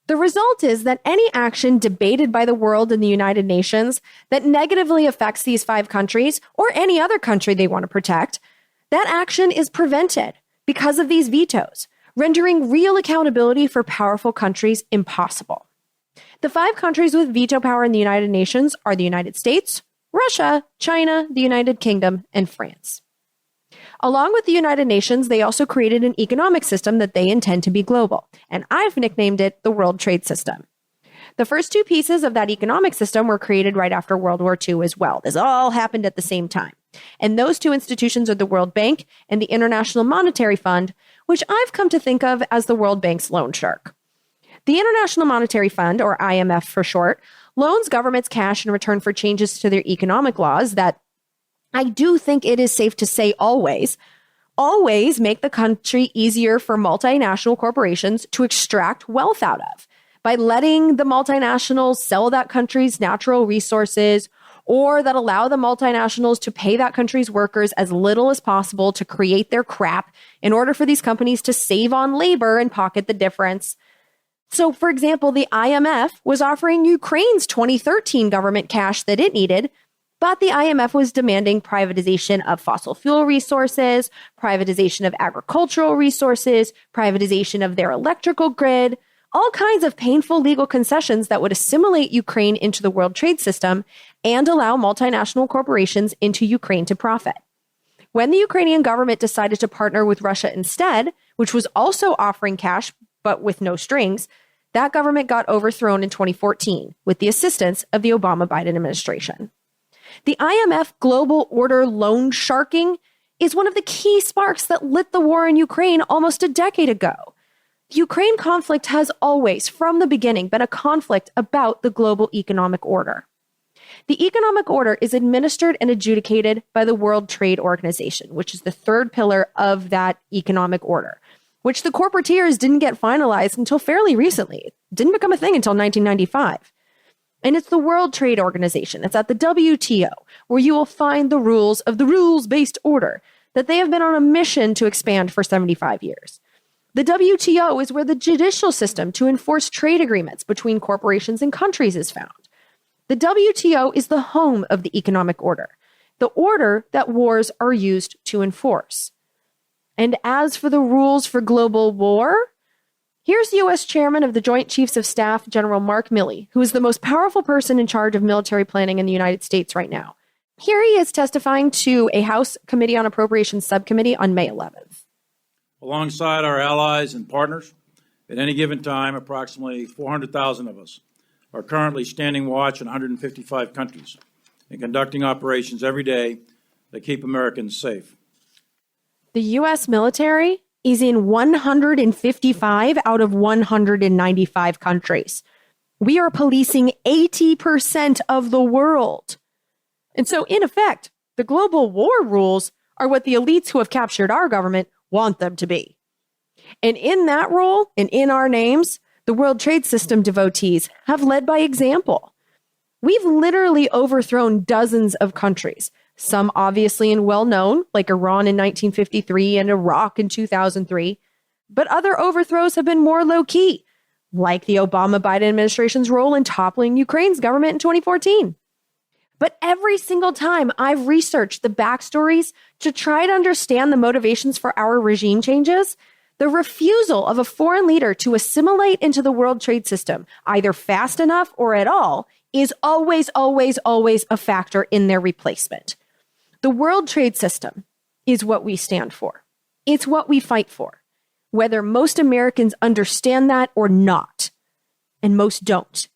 The result is that any action debated by the world in the United Nations that negatively affects these 5 countries or any other country they want to protect, that action is prevented because of these vetoes, rendering real accountability for powerful countries impossible. The 5 countries with veto power in the United Nations are the United States, Russia, China, the United Kingdom, and France. Along with the United Nations, they also created an economic system that they intend to be global, and I've nicknamed it the World Trade System. The first 2 pieces of that economic system were created right after World War II as well. This all happened at the same time. And those 2 institutions are the World Bank and the International Monetary Fund, which I've come to think of as the World Bank's loan shark. The International Monetary Fund, or IMF for short, loans governments cash in return for changes to their economic laws that I do think it is safe to say always make the country easier for multinational corporations to extract wealth out of by letting the multinationals sell that country's natural resources, or that allow the multinationals to pay that country's workers as little as possible to create their crap in order for these companies to save on labor and pocket the difference. So, for example, the IMF was offering Ukraine's 2013 government cash that it needed, but the IMF was demanding privatization of fossil fuel resources, privatization of agricultural resources, privatization of their electrical grid, all kinds of painful legal concessions that would assimilate Ukraine into the world trade system and allow multinational corporations into Ukraine to profit. When the Ukrainian government decided to partner with Russia instead, which was also offering cash but with no strings, that government got overthrown in 2014 with the assistance of the Obama-Biden administration. The IMF global order loan sharking is one of the key sparks that lit the war in Ukraine almost a decade ago. The Ukraine conflict has always, from the beginning, been a conflict about the global economic order. The economic order is administered and adjudicated by the World Trade Organization, which is the 3rd pillar of that economic order, which the corporateers didn't get finalized until fairly recently. It didn't become a thing until 1995. And it's the World Trade Organization. It's at the WTO, where you will find the rules of the rules-based order that they have been on a mission to expand for 75 years. The WTO is where the judicial system to enforce trade agreements between corporations and countries is found. The WTO is the home of the economic order, the order that wars are used to enforce. And as for the rules for global war, here's U.S. Chairman of the Joint Chiefs of Staff, General Mark Milley, who is the most powerful person in charge of military planning in the United States right now. Here he is testifying to a House Committee on Appropriations subcommittee on May 11th. Alongside our allies and partners, at any given time, approximately 400,000 of us are currently standing watch in 155 countries and conducting operations every day that keep Americans safe. The U.S. military is in 155 out of 195 countries. We are policing 80% of the world. And so, in effect, the global war rules are what the elites who have captured our government want them to be. And in that role, and in our names, the World Trade System devotees have led by example. We've literally overthrown dozens of countries some obviously and well-known, like Iran in 1953 and Iraq in 2003. But other overthrows have been more low-key, like the Obama-Biden administration's role in toppling Ukraine's government in 2014. But every single time I've researched the backstories to try to understand the motivations for our regime changes, the refusal of a foreign leader to assimilate into the world trade system, either fast enough or at all, is always, always, always a factor in their replacement. The world trade system is what we stand for. It's what we fight for, whether most Americans understand that or not. And most don't.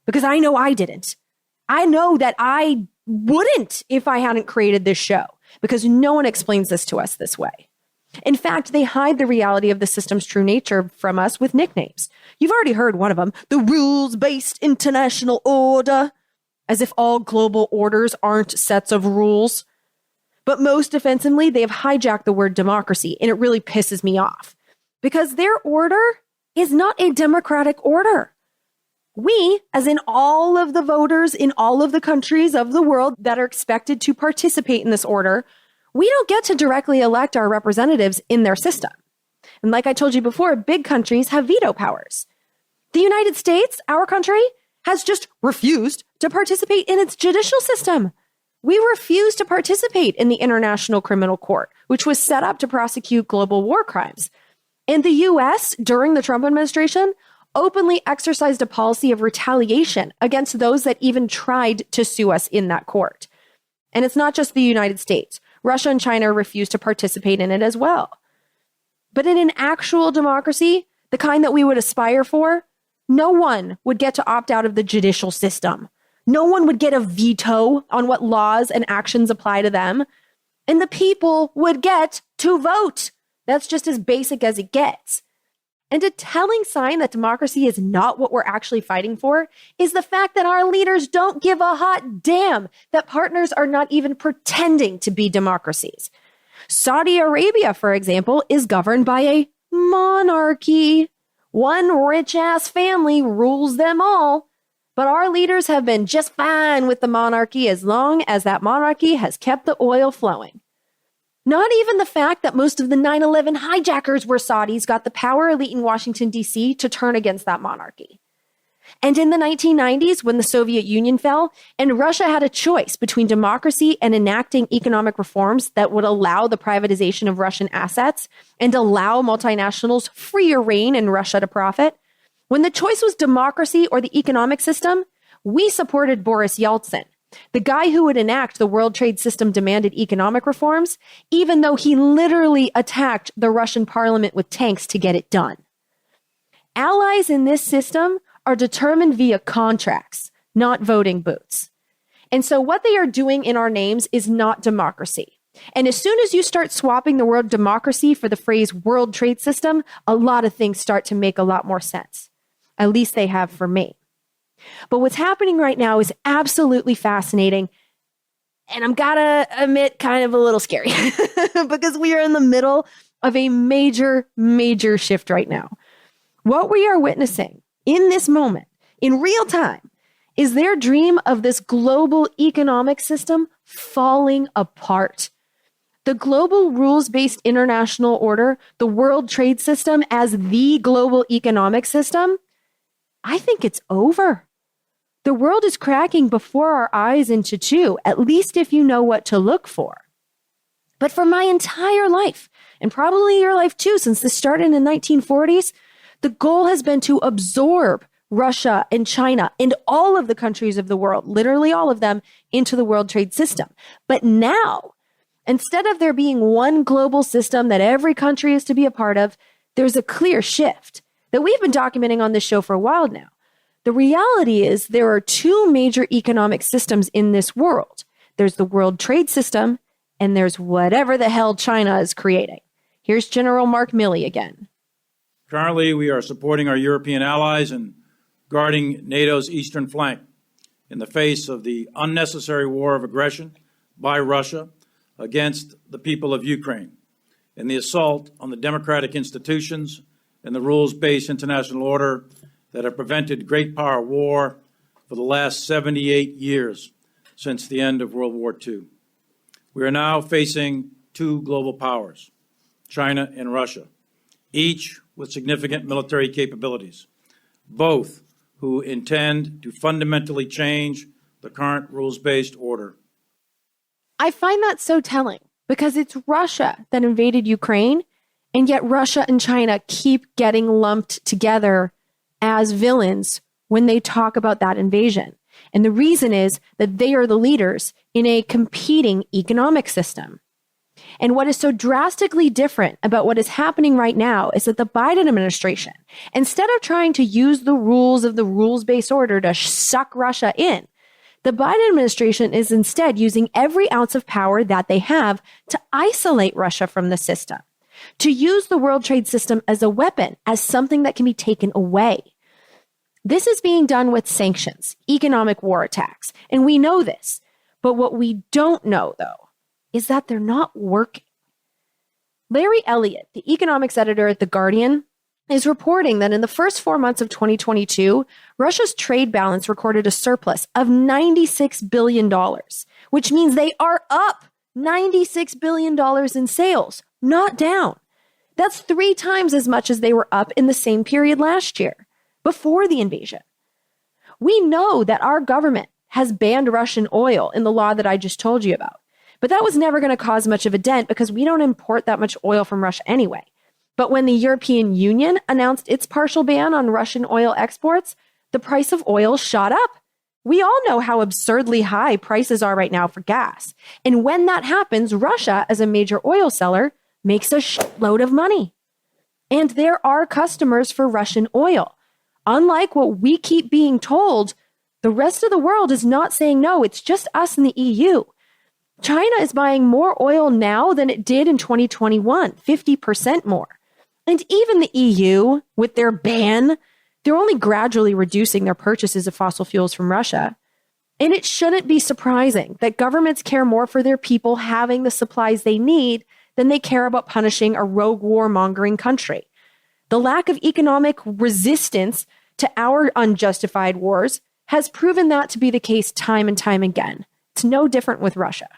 Because I know I didn't. I know that I wouldn't if I hadn't created this show, because no one explains this to us this way. In fact, they hide the reality of the system's true nature from us with nicknames. You've already heard one of them, the rules-based international order, as if all global orders aren't sets of rules. But most offensively, they have hijacked the word democracy, and it really pisses me off, because their order is not a democratic order. We, as in all of the voters in all of the countries of the world that are expected to participate in this order, we don't get to directly elect our representatives in their system. And like I told you before, big countries have veto powers. The United States, our country, has just refused to participate in its judicial system. We refuse to participate in the International Criminal Court, which was set up to prosecute global war crimes. And the U.S., during the Trump administration, openly exercised a policy of retaliation against those that even tried to sue us in that court. And it's not just the United States. Russia and China refuse to participate in it as well. But in an actual democracy, the kind that we would aspire for, no one would get to opt out of the judicial system. No one would get a veto on what laws and actions apply to them. And the people would get to vote. That's just as basic as it gets. And a telling sign that democracy is not what we're actually fighting for is the fact that our leaders don't give a hot damn that partners are not even pretending to be democracies. Saudi Arabia, for example, is governed by a monarchy. One rich-ass family rules them all. But our leaders have been just fine with the monarchy as long as that monarchy has kept the oil flowing. Not even the fact that most of the 9/11 hijackers were Saudis got the power elite in Washington, D.C. to turn against that monarchy. And in the 1990s, when the Soviet Union fell, and Russia had a choice between democracy and enacting economic reforms that would allow the privatization of Russian assets and allow multinationals freer reign in Russia to profit, when the choice was democracy or the economic system, we supported Boris Yeltsin, the guy who would enact the World Trade System demanded economic reforms, even though he literally attacked the Russian parliament with tanks to get it done. Allies in this system are determined via contracts, not voting booths. And so what they are doing in our names is not democracy. And as soon as you start swapping the word democracy for the phrase World Trade System, a lot of things start to make a lot more sense. At least they have for me. But what's happening right now is absolutely fascinating. And I'm gotta admit, kind of a little scary because we are in the middle of a major, major shift right now. What we are witnessing in this moment, in real time, is their dream of this global economic system falling apart. The global rules-based international order, the World Trade System as the global economic system, I think it's over. The world is cracking before our eyes into two, at least if you know what to look for. But for my entire life, and probably your life too, since this started in the 1940s, the goal has been to absorb Russia and China and all of the countries of the world, literally all of them, into the World Trade System. But now, instead of there being one global system that every country is to be a part of, there's a clear shift that we've been documenting on this show for a while now. The reality is there are two major economic systems in this world. There's the World Trade System, and there's whatever the hell China is creating. Here's General Mark Milley again. Currently, we are supporting our European allies and guarding NATO's eastern flank in the face of the unnecessary war of aggression by Russia against the people of Ukraine and the assault on the democratic institutions and the rules-based international order that have prevented great power war for the last 78 years since the end of World War II. We are now facing two global powers, China and Russia, each with significant military capabilities, both who intend to fundamentally change the current rules-based order. I find that so telling because it's Russia that invaded Ukraine, and yet Russia and China keep getting lumped together as villains when they talk about that invasion. And the reason is that they are the leaders in a competing economic system. And what is so drastically different about what is happening right now is that the Biden administration, instead of trying to use the rules of the rules-based order to suck Russia in, the Biden administration is instead using every ounce of power that they have to isolate Russia from the system, to use the world trade system as a weapon, as something that can be taken away. This is being done with sanctions, economic war attacks, and we know this. But what we don't know, though, is that they're not working. Larry Elliott, the economics editor at The Guardian, is reporting that in the first 4 months of 2022, Russia's trade balance recorded a surplus of $96 billion, which means they are up $96 billion in sales, not down. That's 3 times as much as they were up in the same period last year, before the invasion. We know that our government has banned Russian oil in the law that I just told you about, but that was never going to cause much of a dent because we don't import that much oil from Russia anyway. But when the European Union announced its partial ban on Russian oil exports, the price of oil shot up. We all know how absurdly high prices are right now for gas. And when that happens, Russia, as a major oil seller, makes a shitload of money. And there are customers for Russian oil. Unlike what we keep being told, the rest of the world is not saying no. It's just us in the EU. China is buying more oil now than it did in 2021, 50% more. And even the EU, with their ban, they're only gradually reducing their purchases of fossil fuels from Russia. And it shouldn't be surprising that governments care more for their people having the supplies they need than they care about punishing a rogue warmongering country. The lack of economic resistance to our unjustified wars has proven that to be the case time and time again. It's no different with Russia.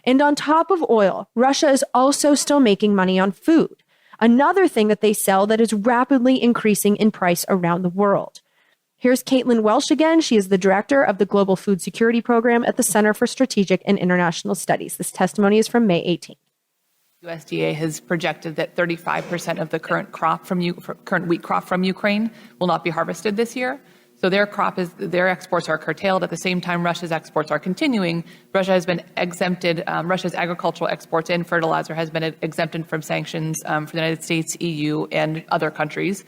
And on top of oil, Russia is also still making money on food, another thing that they sell that is rapidly increasing in price around the world. Here's Caitlin Welsh again. She is the director of the Global Food Security Program at the Center for Strategic and International Studies. This testimony is from May 18th. USDA has projected that 35% of the current wheat crop from Ukraine will not be harvested this year. So their exports are curtailed. At the same time, Russia's exports are continuing. Russia has been exempted. Russia's agricultural exports and fertilizer has been exempted from sanctions for the United States, EU, and other countries.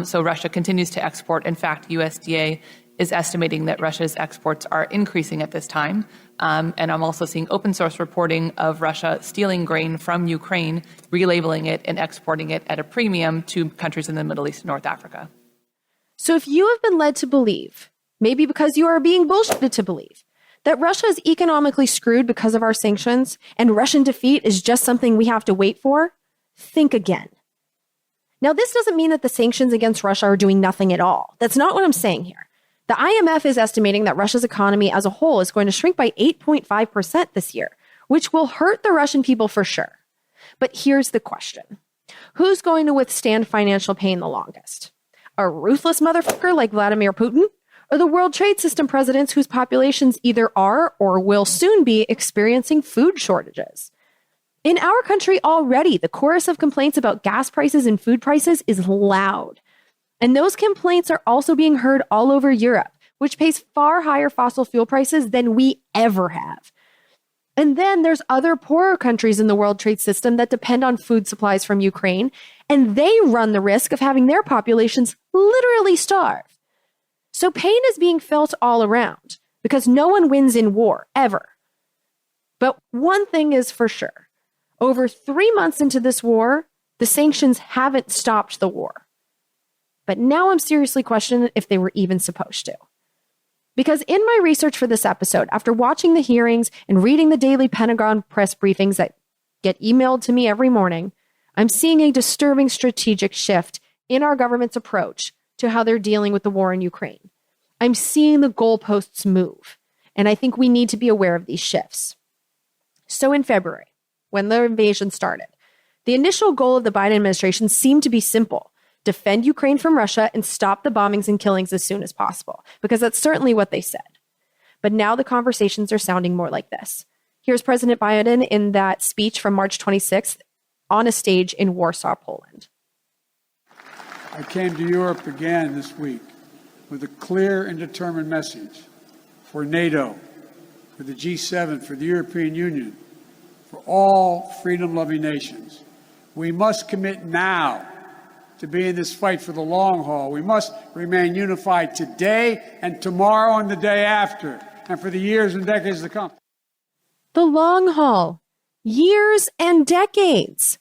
So Russia continues to export. In fact, USDA is estimating that Russia's exports are increasing at this time. And I'm also seeing open source reporting of Russia stealing grain from Ukraine, relabeling it, and exporting it at a premium to countries in the Middle East and North Africa. So if you have been led to believe, maybe because you are being bullshitted to believe, that Russia is economically screwed because of our sanctions and Russian defeat is just something we have to wait for, think again. Now, this doesn't mean that the sanctions against Russia are doing nothing at all. That's not what I'm saying here. The IMF is estimating that Russia's economy as a whole is going to shrink by 8.5% this year, which will hurt the Russian people for sure. But here's the question. Who's going to withstand financial pain the longest? A ruthless motherfucker like Vladimir Putin? Or the World Trade System presidents whose populations either are or will soon be experiencing food shortages? In our country already, the chorus of complaints about gas prices and food prices is loud. And those complaints are also being heard all over Europe, which pays far higher fossil fuel prices than we ever have. And then there's other poorer countries in the World Trade System that depend on food supplies from Ukraine, and they run the risk of having their populations literally starve. So pain is being felt all around because no one wins in war, ever. But one thing is for sure. Over 3 months into this war, the sanctions haven't stopped the war. But now I'm seriously questioning if they were even supposed to. Because in my research for this episode, after watching the hearings and reading the daily Pentagon press briefings that get emailed to me every morning, I'm seeing a disturbing strategic shift in our government's approach to how they're dealing with the war in Ukraine. I'm seeing the goalposts move, and I think we need to be aware of these shifts. So in February, when the invasion started, the initial goal of the Biden administration seemed to be simple: defend Ukraine from Russia and stop the bombings and killings as soon as possible, because that's certainly what they said. But now the conversations are sounding more like this. Here's President Biden in that speech from March 26th on a stage in Warsaw, Poland. I came to Europe again this week with a clear and determined message for NATO, for the G7, for the European Union, for all freedom-loving nations. We must commit now to be in this fight for the long haul. We must remain unified today and tomorrow and the day after, and for the years and decades to come. The long haul. Years and decades.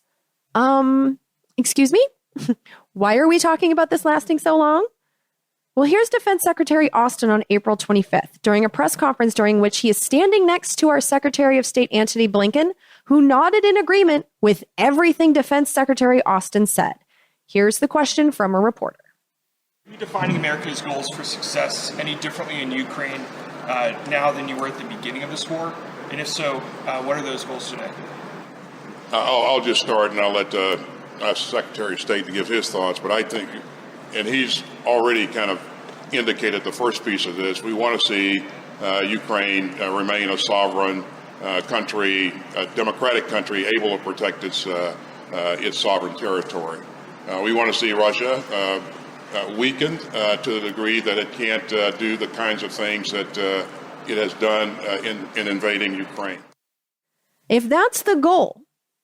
Excuse me? Why are we talking about this lasting so long? Well, here's Defense Secretary Austin on April 25th during a press conference during which he is standing next to our Secretary of State Antony Blinken, who nodded in agreement with everything Defense Secretary Austin said. Here's the question from a reporter. Are you defining America's goals for success any differently in Ukraine now than you were at the beginning of this war? And if so, what are those goals today? I'll just start and I'll let Secretary of State to give his thoughts. But I think, and he's already kind of indicated the first piece of this, we want to see Ukraine remain a sovereign country, a democratic country, able to protect its sovereign territory. We want to see Russia weakened to the degree that it can't do the kinds of things that it has done in invading Ukraine. If that's the goal,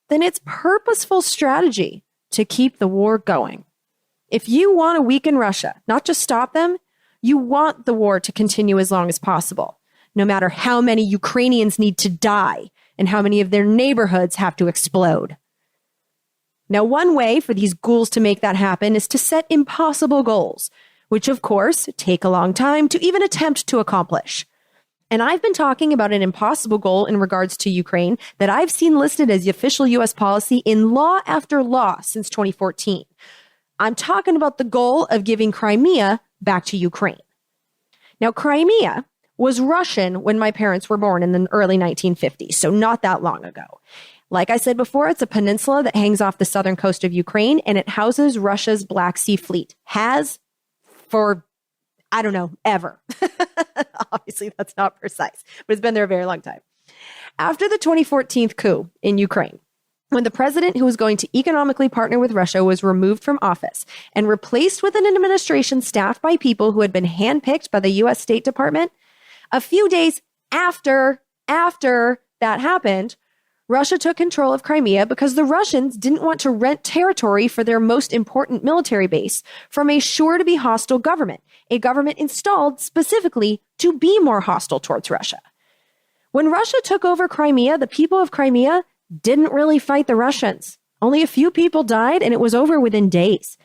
then it's purposeful strategy to keep the war going. If you want to weaken Russia, not just stop them, you want the war to continue as long as possible, no matter how many Ukrainians need to die and how many of their neighborhoods have to explode. Now, one way for these ghouls to make that happen is to set impossible goals, which of course take a long time to even attempt to accomplish. And I've been talking about an impossible goal in regards to Ukraine that I've seen listed as the official U.S. policy in law after law since 2014. I'm talking about the goal of giving Crimea back to Ukraine. Now, Crimea was Russian when my parents were born in the early 1950s, so not that long ago. Like I said before, it's a peninsula that hangs off the southern coast of Ukraine, and it houses Russia's Black Sea Fleet. Has for, I don't know, ever. Obviously, that's not precise, but it's been there a very long time. After the 2014 coup in Ukraine, when the president who was going to economically partner with Russia was removed from office and replaced with an administration staffed by people who had been handpicked by the U.S. State Department, a few days after that happened, Russia took control of Crimea because the Russians didn't want to rent territory for their most important military base from a sure-to-be hostile government, a government installed specifically to be more hostile towards Russia. When Russia took over Crimea, the people of Crimea didn't really fight the Russians. Only a few people died, and it was over within days.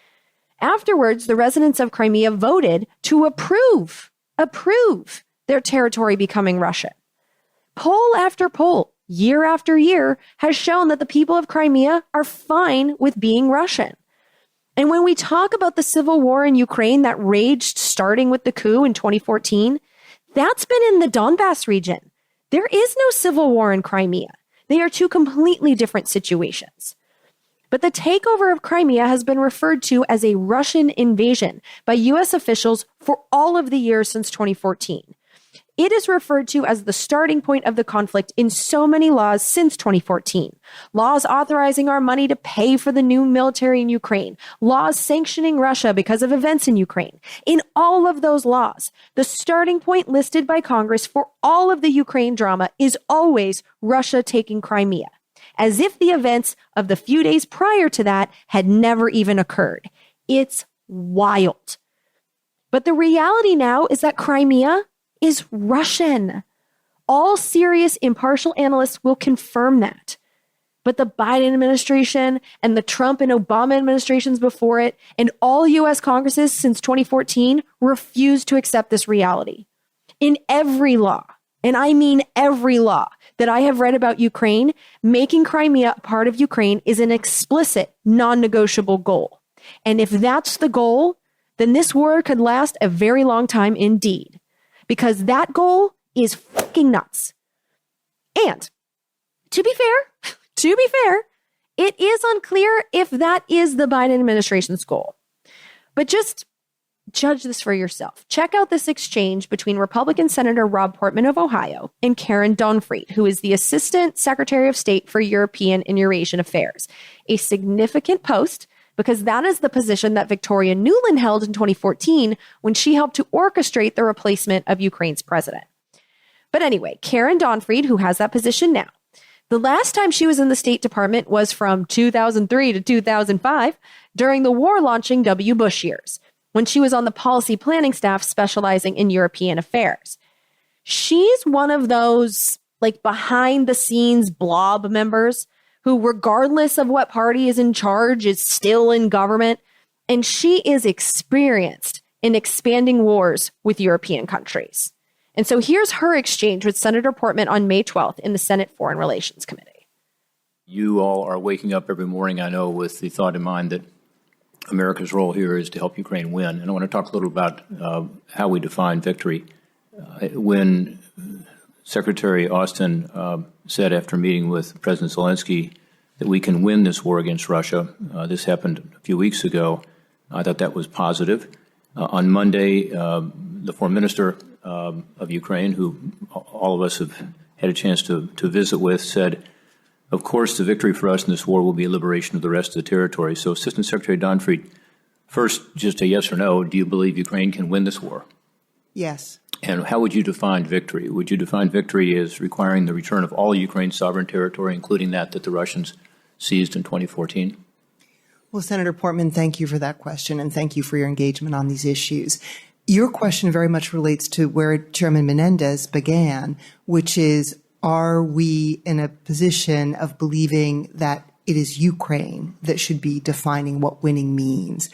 Afterwards, the residents of Crimea voted to approve their territory becoming Russian. Poll after poll, year after year, has shown that the people of Crimea are fine with being Russian. And when we talk about the civil war in Ukraine that raged starting with the coup in 2014, that's been in the Donbass region. There is no civil war in Crimea. They are two completely different situations. But the takeover of Crimea has been referred to as a Russian invasion by U.S. officials for all of the years since 2014. It is referred to as the starting point of the conflict in so many laws since 2014. Laws authorizing our money to pay for the new military in Ukraine. Laws sanctioning Russia because of events in Ukraine. In all of those laws, the starting point listed by Congress for all of the Ukraine drama is always Russia taking Crimea, as if the events of the few days prior to that had never even occurred. It's wild. But the reality now is that Crimea is Russian. All serious, impartial analysts will confirm that. But the Biden administration and the Trump and Obama administrations before it and all U.S. Congresses since 2014 refuse to accept this reality. In every law, and I mean every law that I have read about Ukraine, making Crimea a part of Ukraine is an explicit, non-negotiable goal. And if that's the goal, then this war could last a very long time indeed. Because that goal is fucking nuts. And To be fair, it is unclear if that is the Biden administration's goal. But just judge this for yourself. Check out this exchange between Republican Senator Rob Portman of Ohio and Karen Donfried, who is the Assistant Secretary of State for European and Eurasian Affairs. A significant post because that is the position that Victoria Nuland held in 2014 when she helped to orchestrate the replacement of Ukraine's president. But anyway, Karen Donfried, who has that position now, the last time she was in the State Department was from 2003 to 2005 during the war-launching W. Bush years, when she was on the policy planning staff specializing in European affairs. She's one of those behind-the-scenes blob members who, regardless of what party is in charge, is still in government, and she is experienced in expanding wars with European countries. And so here's her exchange with Senator Portman on May 12th in the Senate Foreign Relations Committee. You all are waking up every morning, I know, with the thought in mind that America's role here is to help Ukraine win. And I want to talk a little about how we define victory. When Secretary Austin said after meeting with President Zelensky that we can win this war against Russia, this happened a few weeks ago, I thought that was positive. On Monday, the foreign minister of Ukraine, who all of us have had a chance to visit with, said, of course, the victory for us in this war will be liberation of the rest of the territory. So, Assistant Secretary Donfried, first, just a yes or no, do you believe Ukraine can win this war? Yes. And how would you define victory? Would you define victory as requiring the return of all Ukraine's sovereign territory, including that the Russians seized in 2014? Well, Senator Portman, thank you for that question, and thank you for your engagement on these issues. Your question very much relates to where Chairman Menendez began, which is, are we in a position of believing that it is Ukraine that should be defining what winning means?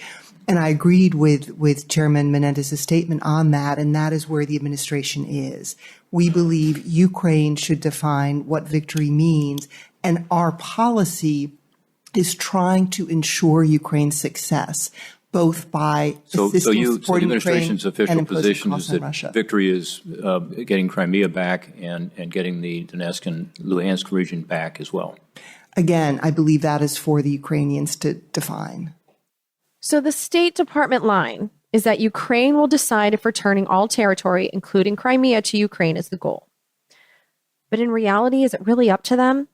And I agreed with Chairman Menendez's statement on that, and that is where the administration is. We believe Ukraine should define what victory means, and our policy is trying to ensure Ukraine's success, both by assisting supporting the administration's official position is that Russia. Victory is getting Crimea back and getting the Donetsk and Luhansk region back as well. Again, I believe that is for the Ukrainians to define. So the State Department line is that Ukraine will decide if returning all territory, including Crimea, to Ukraine is the goal. But in reality, is it really up to them?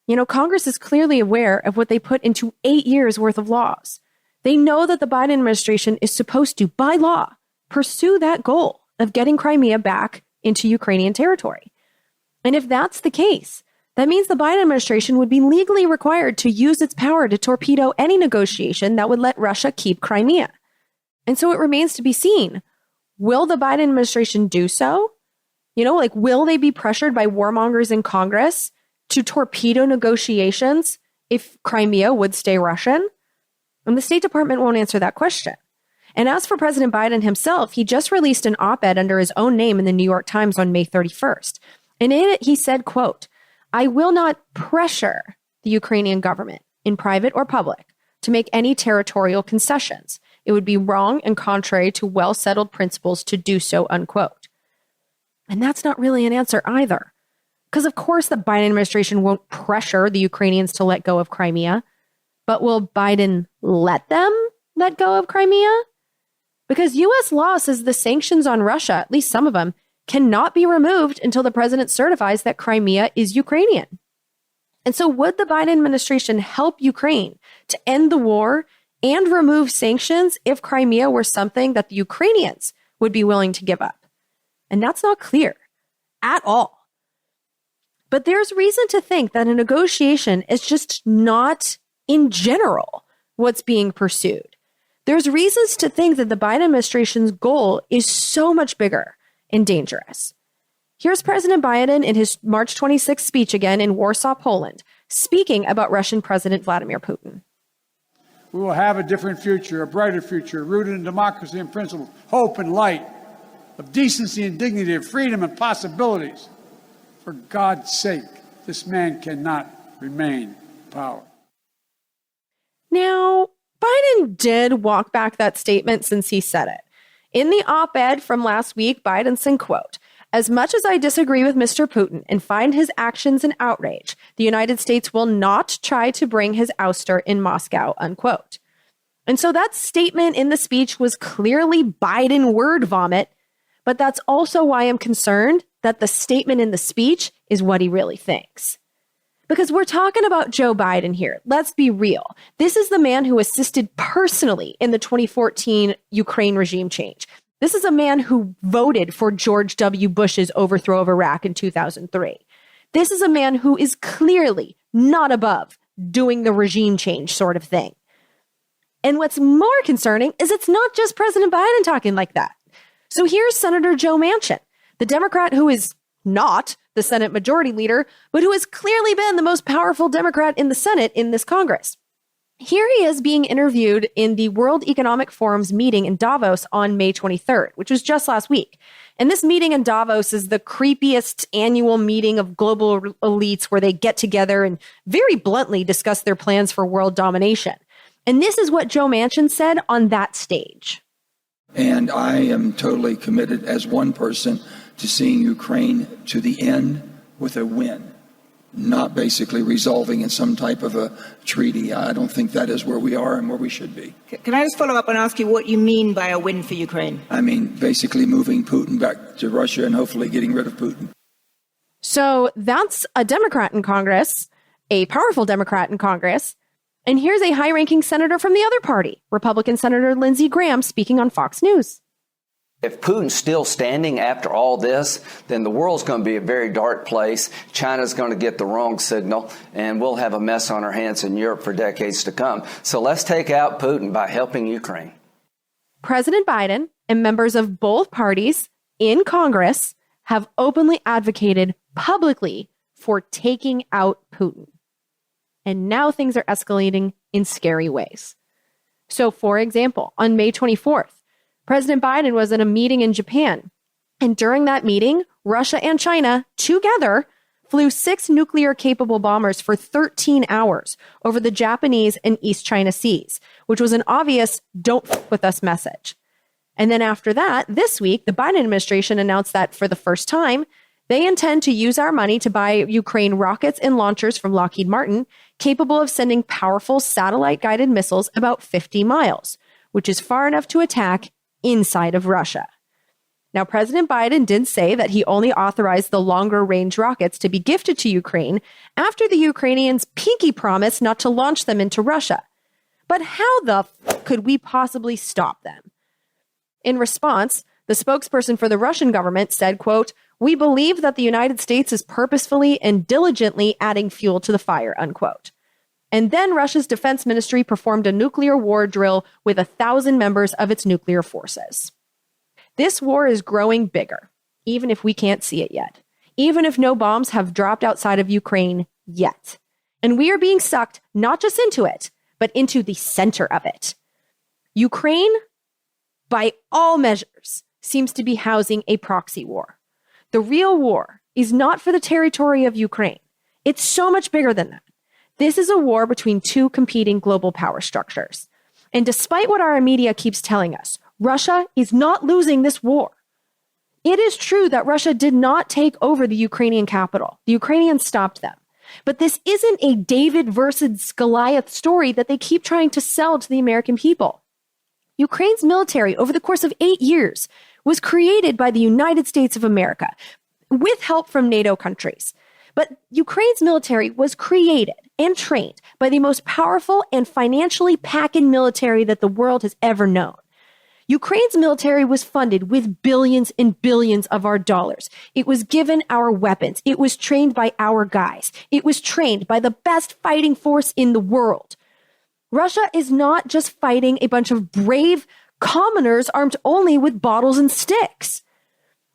You know, Congress is clearly aware of what they put into 8 years worth of laws. They know that the Biden administration is supposed to, by law, pursue that goal of getting Crimea back into Ukrainian territory. And if that's the case, that means the Biden administration would be legally required to use its power to torpedo any negotiation that would let Russia keep Crimea. And so it remains to be seen. Will the Biden administration do so? Will they be pressured by warmongers in Congress to torpedo negotiations if Crimea would stay Russian? And the State Department won't answer that question. And as for President Biden himself, he just released an op-ed under his own name in the New York Times on May 31st. And in it, he said, quote, "I will not pressure the Ukrainian government, in private or public, to make any territorial concessions. It would be wrong and contrary to well-settled principles to do so," unquote. And that's not really an answer either. Because of course the Biden administration won't pressure the Ukrainians to let go of Crimea. But will Biden let them let go of Crimea? Because U.S. law says the sanctions on Russia, at least some of them, cannot be removed until the president certifies that Crimea is Ukrainian. And so would the Biden administration help Ukraine to end the war and remove sanctions if Crimea were something that the Ukrainians would be willing to give up? And that's not clear at all. But there's reason to think that a negotiation is just not, in general, what's being pursued. There's reasons to think that the Biden administration's goal is so much bigger and dangerous. Here's President Biden in his March 26th speech again in Warsaw, Poland, speaking about Russian President Vladimir Putin. We will have a different future, a brighter future, rooted in democracy and principles, hope and light, of decency and dignity, of freedom and possibilities. For God's sake, this man cannot remain in power. Now, Biden did walk back that statement since he said it. In the op-ed from last week, Biden said, quote, as much as I disagree with Mr. Putin and find his actions an outrage, the United States will not try to bring his ouster in Moscow, unquote. And so that statement in the speech was clearly Biden word vomit, but that's also why I'm concerned that the statement in the speech is what he really thinks. Because we're talking about Joe Biden here. Let's be real. This is the man who assisted personally in the 2014 Ukraine regime change. This is a man who voted for George W. Bush's overthrow of Iraq in 2003. This is a man who is clearly not above doing the regime change sort of thing. And what's more concerning is it's not just President Biden talking like that. So here's Senator Joe Manchin, the Democrat who is not the Senate Majority Leader, but who has clearly been the most powerful Democrat in the Senate in this Congress. Here he is being interviewed in the World Economic Forum's meeting in Davos on May 23rd, which was just last week. And this meeting in Davos is the creepiest annual meeting of global elites where they get together and very bluntly discuss their plans for world domination. And this is what Joe Manchin said on that stage. And I am totally committed as one person to seeing Ukraine to the end with a win, not basically resolving in some type of a treaty. I don't think that is where we are and where we should be. Can I just follow up and ask you what you mean by a win for Ukraine? I mean, basically moving Putin back to Russia and hopefully getting rid of Putin. So that's a Democrat in Congress, a powerful Democrat in Congress. And here's a high-ranking senator from the other party, Republican Senator Lindsey Graham, speaking on Fox News. If Putin's still standing after all this, then the world's going to be a very dark place. China's going to get the wrong signal, and we'll have a mess on our hands in Europe for decades to come. So let's take out Putin by helping Ukraine. President Biden and members of both parties in Congress have openly advocated publicly for taking out Putin. And now things are escalating in scary ways. So, for example, on May 24th, President Biden was at a meeting in Japan. And during that meeting, Russia and China together flew 6 nuclear-capable bombers for 13 hours over the Japanese and East China Seas, which was an obvious "don't f with us" message. And then after that, this week, the Biden administration announced that for the first time, they intend to use our money to buy Ukraine rockets and launchers from Lockheed Martin, capable of sending powerful satellite-guided missiles about 50 miles, which is far enough to attack inside of Russia. Now, President Biden did say that he only authorized the longer-range rockets to be gifted to Ukraine after the Ukrainians pinky promised not to launch them into Russia. But how the f could we possibly stop them? In response, the spokesperson for the Russian government said, quote, "We believe that the United States is purposefully and diligently adding fuel to the fire," unquote. And then Russia's defense ministry performed a nuclear war drill with 1,000 members of its nuclear forces. This war is growing bigger, even if we can't see it yet, even if no bombs have dropped outside of Ukraine yet. And we are being sucked not just into it, but into the center of it. Ukraine, by all measures, seems to be housing a proxy war. The real war is not for the territory of Ukraine. It's so much bigger than that. This is a war between two competing global power structures. And despite what our media keeps telling us, Russia is not losing this war. It is true that Russia did not take over the Ukrainian capital. The Ukrainians stopped them. But this isn't a David versus Goliath story that they keep trying to sell to the American people. Ukraine's military, over the course of 8 years, was created by the United States of America with help from NATO countries. But Ukraine's military was created and trained by the most powerful and financially packing military that the world has ever known. Ukraine's military was funded with billions and billions of our dollars. It was given our weapons. It was trained by our guys. It was trained by the best fighting force in the world. Russia is not just fighting a bunch of brave commoners armed only with bottles and sticks.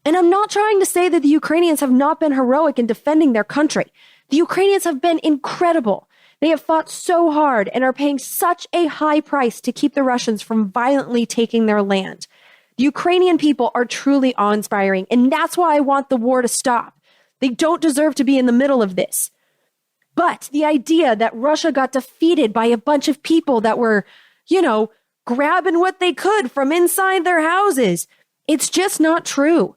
And I'm not trying to say that the Ukrainians have not been heroic in defending their country. The Ukrainians have been incredible. They have fought so hard and are paying such a high price to keep the Russians from violently taking their land. The Ukrainian people are truly awe-inspiring, and that's why I want the war to stop. They don't deserve to be in the middle of this. But the idea that Russia got defeated by a bunch of people that were, grabbing what they could from inside their houses, it's just not true.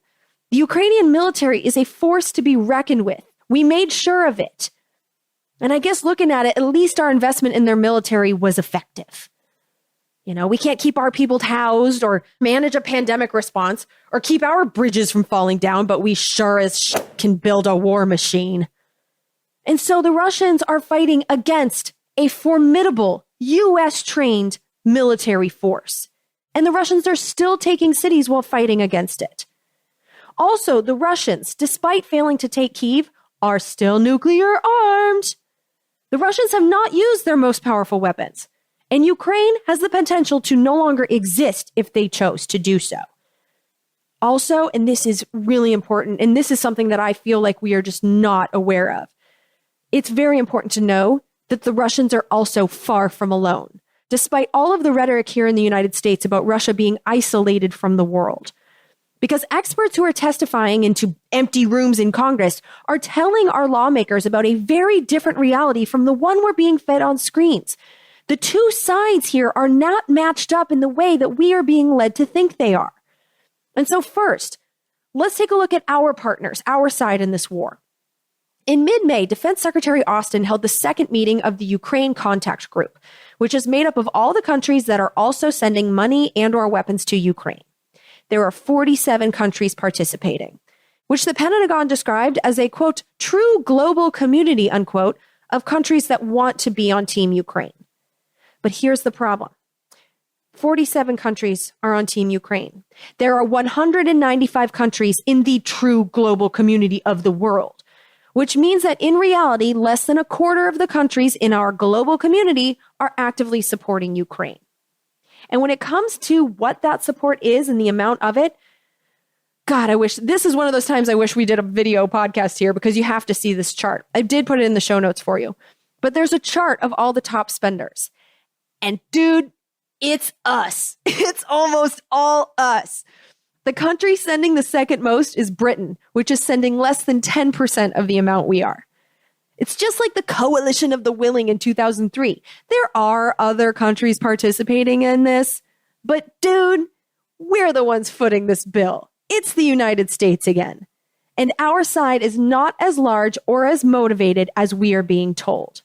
The Ukrainian military is a force to be reckoned with. We made sure of it. And I guess looking at it, at least our investment in their military was effective. You know, we can't keep our people housed or manage a pandemic response or keep our bridges from falling down, but we sure as can build a war machine. And so the Russians are fighting against a formidable U.S.-trained military force. And the Russians are still taking cities while fighting against it. Also, the Russians, despite failing to take Kyiv, are still nuclear armed. The Russians have not used their most powerful weapons, and Ukraine has the potential to no longer exist if they chose to do so. Also, and this is really important, and this is something that I feel like we are just not aware of, it's very important to know that the Russians are also far from alone, despite all of the rhetoric here in the United States about Russia being isolated from the world. Because experts who are testifying into empty rooms in Congress are telling our lawmakers about a very different reality from the one we're being fed on screens. The two sides here are not matched up in the way that we are being led to think they are. And so first, let's take a look at our partners, our side in this war. In mid-May, Defense Secretary Austin held the second meeting of the Ukraine Contact Group, which is made up of all the countries that are also sending money and/or weapons to Ukraine. There are 47 countries participating, which the Pentagon described as a, quote, true global community, unquote, of countries that want to be on Team Ukraine. But here's the problem. 47 countries are on Team Ukraine. There are 195 countries in the true global community of the world, which means that in reality, less than a quarter of the countries in our global community are actively supporting Ukraine. And when it comes to what that support is and the amount of it, God, I wish this is one of those times I wish we did a video podcast here because you have to see this chart. I did put it in the show notes for you, but there's a chart of all the top spenders. And dude, it's us. It's almost all us. The country sending the second most is Britain, which is sending less than 10% of the amount we are. It's just like the coalition of the willing in 2003. There are other countries participating in this, but dude, we're the ones footing this bill. It's the United States again. And our side is not as large or as motivated as we are being told.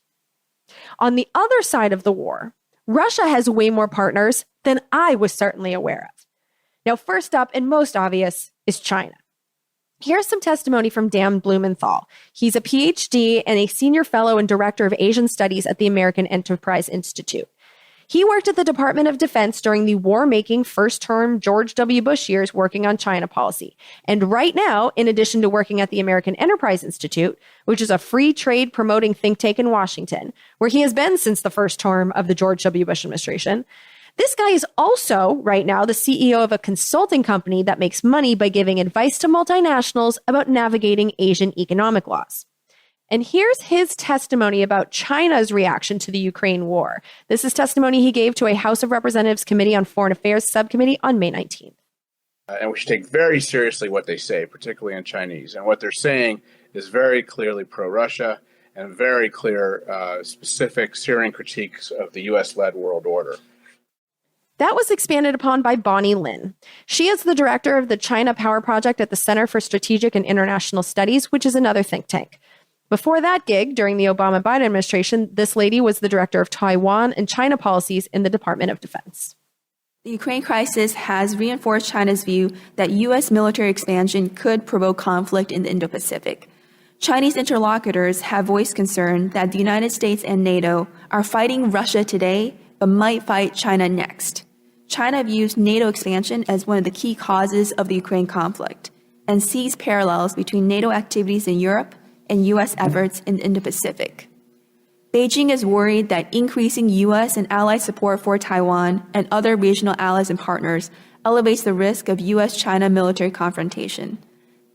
On the other side of the war, Russia has way more partners than I was certainly aware of. Now, first up and most obvious is China. Here's some testimony from Dan Blumenthal. He's a PhD and a senior fellow and director of Asian Studies at the American Enterprise Institute. He worked at the Department of Defense during the war-making first-term George W. Bush years working on China policy. And right now, in addition to working at the American Enterprise Institute, which is a free trade promoting think tank in Washington, where he has been since the first term of the George W. Bush administration, this guy is also, right now, the CEO of a consulting company that makes money by giving advice to multinationals about navigating Asian economic laws. And here's his testimony about China's reaction to the Ukraine war. This is testimony he gave to a House of Representatives Committee on Foreign Affairs subcommittee on May 19th. And we should take very seriously what they say, particularly in Chinese. And what they're saying is very clearly pro-Russia and very clear, specific, searing critiques of the U.S.-led world order. That was expanded upon by Bonnie Lin. She is the director of the China Power Project at the Center for Strategic and International Studies, which is another think tank. Before that gig, during the Obama-Biden administration, this lady was the director of Taiwan and China policies in the Department of Defense. The Ukraine crisis has reinforced China's view that U.S. military expansion could provoke conflict in the Indo-Pacific. Chinese interlocutors have voiced concern that the United States and NATO are fighting Russia today, but might fight China next. China views NATO expansion as one of the key causes of the Ukraine conflict and sees parallels between NATO activities in Europe and U.S. efforts in the Indo-Pacific. Beijing is worried that increasing U.S. and allied support for Taiwan and other regional allies and partners elevates the risk of U.S.-China military confrontation.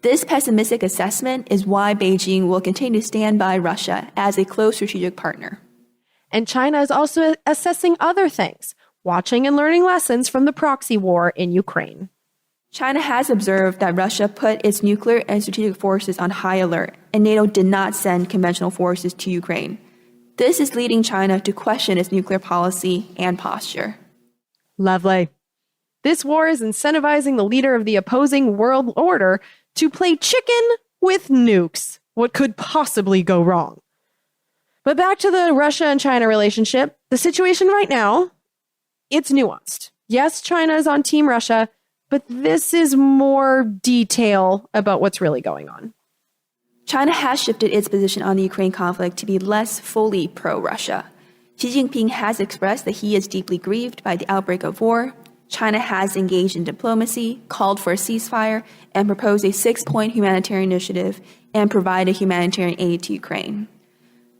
This pessimistic assessment is why Beijing will continue to stand by Russia as a close strategic partner. And China is also assessing other things, watching and learning lessons from the proxy war in Ukraine. China has observed that Russia put its nuclear and strategic forces on high alert, and NATO did not send conventional forces to Ukraine. This is leading China to question its nuclear policy and posture. Lovely. This war is incentivizing the leader of the opposing world order to play chicken with nukes. What could possibly go wrong? But back to the Russia and China relationship. The situation right now, it's nuanced. Yes, China is on Team Russia, but this is more detail about what's really going on. China has shifted its position on the Ukraine conflict to be less fully pro-Russia. Xi Jinping has expressed that he is deeply grieved by the outbreak of war. China has engaged in diplomacy, called for a ceasefire, and proposed a 6-point humanitarian initiative and provided humanitarian aid to Ukraine.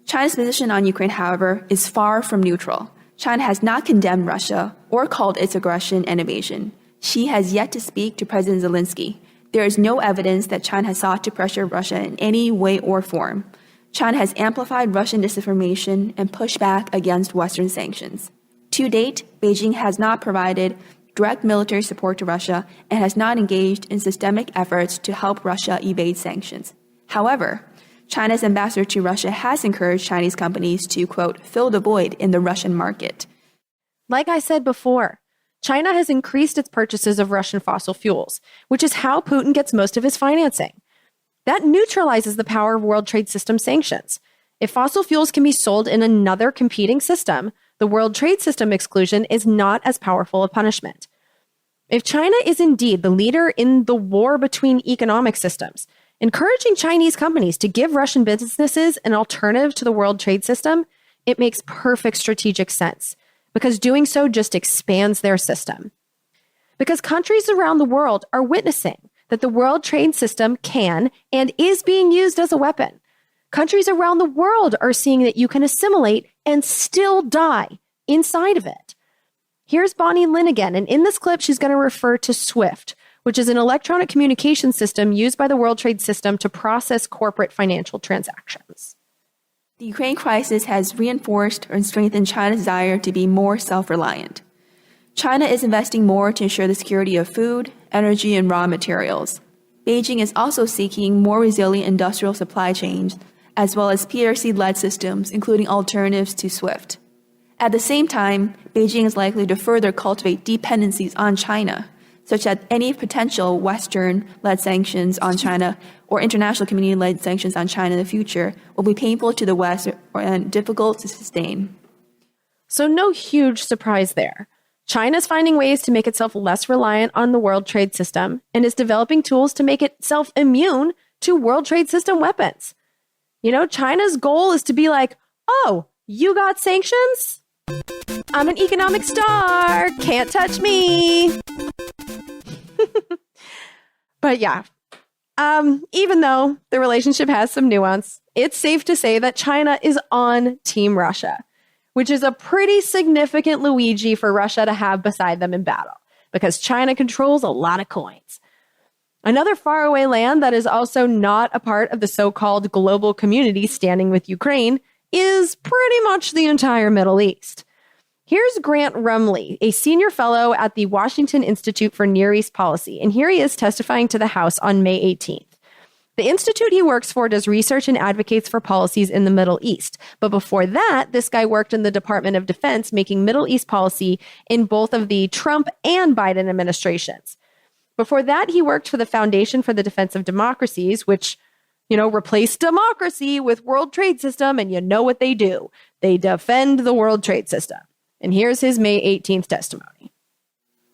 China's position on Ukraine, however, is far from neutral. China has not condemned Russia or called its aggression an invasion. Xi has yet to speak to President Zelensky. There is no evidence that China has sought to pressure Russia in any way or form. China has amplified Russian disinformation and pushed back against Western sanctions. To date, Beijing has not provided direct military support to Russia and has not engaged in systemic efforts to help Russia evade sanctions. However, China's ambassador to Russia has encouraged Chinese companies to, quote, fill the void in the Russian market. Like I said before, China has increased its purchases of Russian fossil fuels, which is how Putin gets most of his financing. That neutralizes the power of World Trade System sanctions. If fossil fuels can be sold in another competing system, the World Trade System exclusion is not as powerful a punishment. If China is indeed the leader in the war between economic systems, encouraging Chinese companies to give Russian businesses an alternative to the World Trade System, it makes perfect strategic sense, because doing so just expands their system. Because countries around the world are witnessing that the World Trade System can and is being used as a weapon. Countries around the world are seeing that you can assimilate and still die inside of it. Here's Bonnie Lin again, and in this clip, she's going to refer to SWIFT, which is an electronic communication system used by the World Trade System to process corporate financial transactions. The Ukraine crisis has reinforced and strengthened China's desire to be more self-reliant. China is investing more to ensure the security of food, energy, and raw materials. Beijing is also seeking more resilient industrial supply chains, as well as PRC-led systems, including alternatives to SWIFT. At the same time, Beijing is likely to further cultivate dependencies on China, such that any potential Western-led sanctions on China or international community-led sanctions on China in the future will be painful to the West and difficult to sustain. So no huge surprise there. China's finding ways to make itself less reliant on the World Trade System and is developing tools to make itself immune to World Trade System weapons. You know, China's goal is to be like, oh, you got sanctions? I'm an economic star. Can't touch me. But yeah, even though the relationship has some nuance, it's safe to say that China is on Team Russia, which is a pretty significant Luigi for Russia to have beside them in battle, because China controls a lot of coins. Another faraway land that is also not a part of the so-called global community standing with Ukraine is pretty much the entire Middle East. Here's Grant Rumley, a senior fellow at the Washington Institute for Near East Policy, and here he is testifying to the House on May 18th. The institute he works for does research and advocates for policies in the Middle East. But before that, this guy worked in the Department of Defense, making Middle East policy in both of the Trump and Biden administrations. Before that, he worked for the Foundation for the Defense of Democracies, which, you know, replaced democracy with World Trade System, and you know what they do. They defend the World Trade System. And here's his May 18th testimony.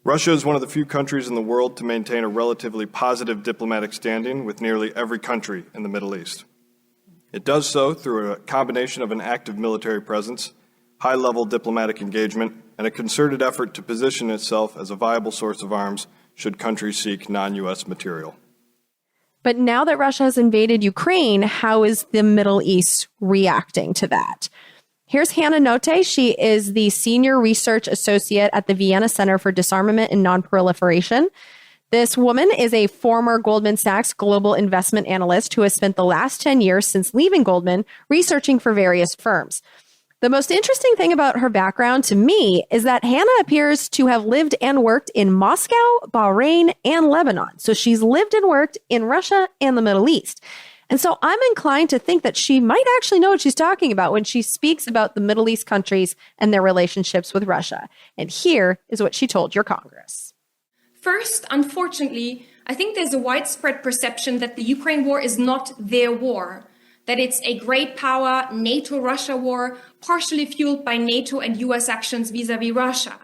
Russia is one of the few countries in the world to maintain a relatively positive diplomatic standing with nearly every country in the Middle East. It does so through a combination of an active military presence, high-level diplomatic engagement, and a concerted effort to position itself as a viable source of arms should countries seek non-U.S. material. But now that Russia has invaded Ukraine, how is the Middle East reacting to that? Here's Hannah Notte. She is the Senior Research Associate at the Vienna Center for Disarmament and Nonproliferation. This woman is a former Goldman Sachs global investment analyst who has spent the last 10 years since leaving Goldman researching for various firms. The most interesting thing about her background to me is that Hannah appears to have lived and worked in Moscow, Bahrain, and Lebanon. So she's lived and worked in Russia and the Middle East. And so I'm inclined to think that she might actually know what she's talking about when she speaks about the Middle East countries and their relationships with Russia. And here is what she told your Congress. First, unfortunately, I think there's a widespread perception that the Ukraine war is not their war, that it's a great power NATO-Russia war, partially fueled by NATO and US actions vis-à-vis Russia.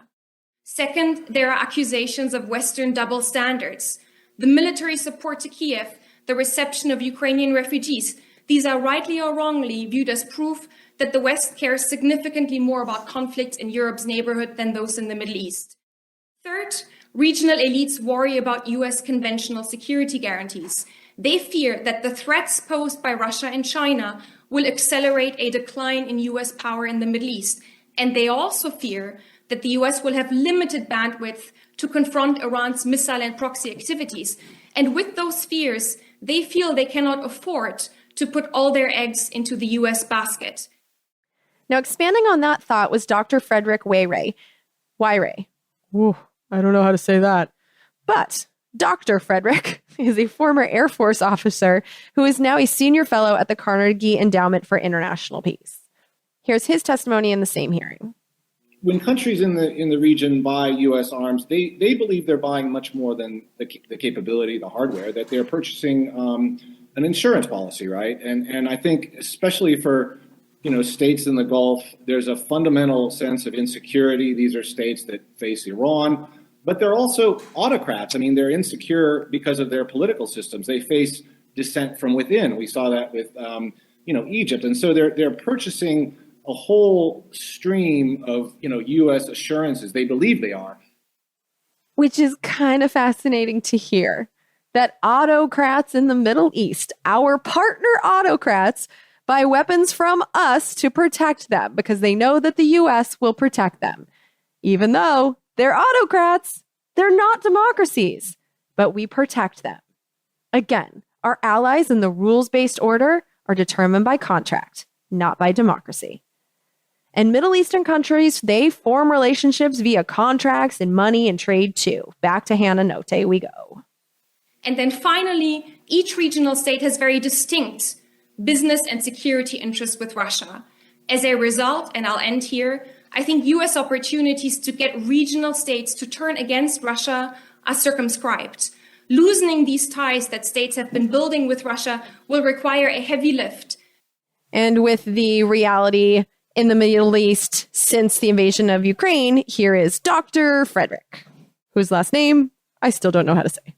Second, there are accusations of Western double standards. The military support to Kiev, the reception of Ukrainian refugees, these are rightly or wrongly viewed as proof that the West cares significantly more about conflicts in Europe's neighborhood than those in the Middle East. Third, regional elites worry about US conventional security guarantees. They fear that the threats posed by Russia and China will accelerate a decline in US power in the Middle East. And they also fear that the US will have limited bandwidth to confront Iran's missile and proxy activities. And with those fears, they feel they cannot afford to put all their eggs into the US basket. Now, expanding on that thought was Dr. Frederick Wyre. Ooh, I don't know how to say that. But Dr. Frederick is a former Air Force officer who is now a senior fellow at the Carnegie Endowment for International Peace. Here's his testimony in the same hearing. When countries in the region buy U.S. arms, they believe they're buying much more than the capability, the hardware, that they're purchasing an insurance policy, right? And I think especially for states in the Gulf, there's a fundamental sense of insecurity. These are states that face Iran, but they're also autocrats. I mean, they're insecure because of their political systems. They face dissent from within. We saw that with Egypt, and so they're purchasing a whole stream of, U.S. assurances. They believe they are. Which is kind of fascinating to hear, that autocrats in the Middle East, our partner autocrats, buy weapons from us to protect them because they know that the U.S. will protect them. Even though they're autocrats, they're not democracies, but we protect them. Again, our allies in the rules-based order are determined by contract, not by democracy. And Middle Eastern countries, they form relationships via contracts and money and trade too. Back to Hannah Notte we go. And then finally, each regional state has very distinct business and security interests with Russia. As a result, and I'll end here, I think US opportunities to get regional states to turn against Russia are circumscribed. Loosening these ties that states have been building with Russia will require a heavy lift. And with the reality in the Middle East since the invasion of Ukraine, here is Dr. Frederick, whose last name I still don't know how to say.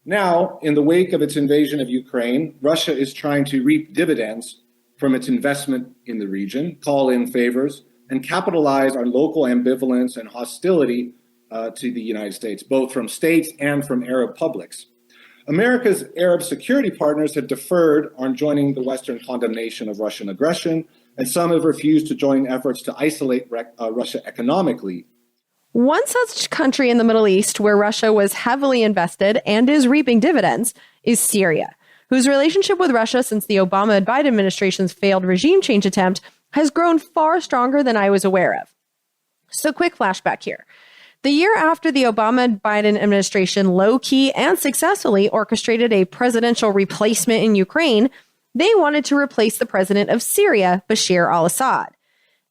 Now, in the wake of its invasion of Ukraine, Russia is trying to reap dividends from its investment in the region, call in favors, and capitalize on local ambivalence and hostility to the United States, both from states and from Arab publics. America's Arab security partners have deferred on joining the Western condemnation of Russian aggression, and some have refused to join efforts to isolate Russia economically. One such country in the Middle East where Russia was heavily invested and is reaping dividends is Syria, whose relationship with Russia since the Obama and Biden administration's failed regime change attempt has grown far stronger than I was aware of. So quick flashback here. The year after the Obama and Biden administration low-key and successfully orchestrated a presidential replacement in Ukraine, they wanted to replace the president of Syria, Bashar al-Assad.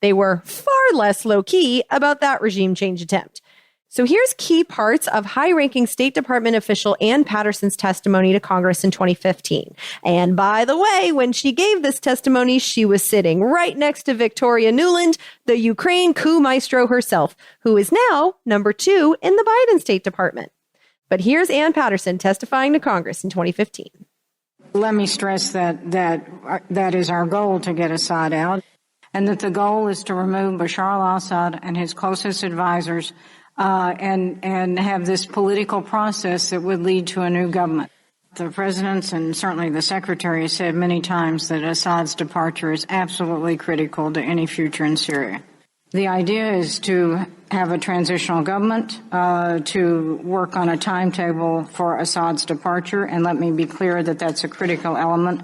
They were far less low-key about that regime change attempt. So here's key parts of high-ranking State Department official Ann Patterson's testimony to Congress in 2015. And by the way, when she gave this testimony, she was sitting right next to Victoria Nuland, the Ukraine coup maestro herself, who is now number 2 in the Biden State Department. But here's Ann Patterson testifying to Congress in 2015. Let me stress that is our goal, to get Assad out, and that the goal is to remove Bashar al-Assad and his closest advisors and have this political process that would lead to a new government. The presidents and certainly the secretary has said many times that Assad's departure is absolutely critical to any future in Syria. The idea is to have a transitional government, to work on a timetable for Assad's departure, and let me be clear that that's a critical element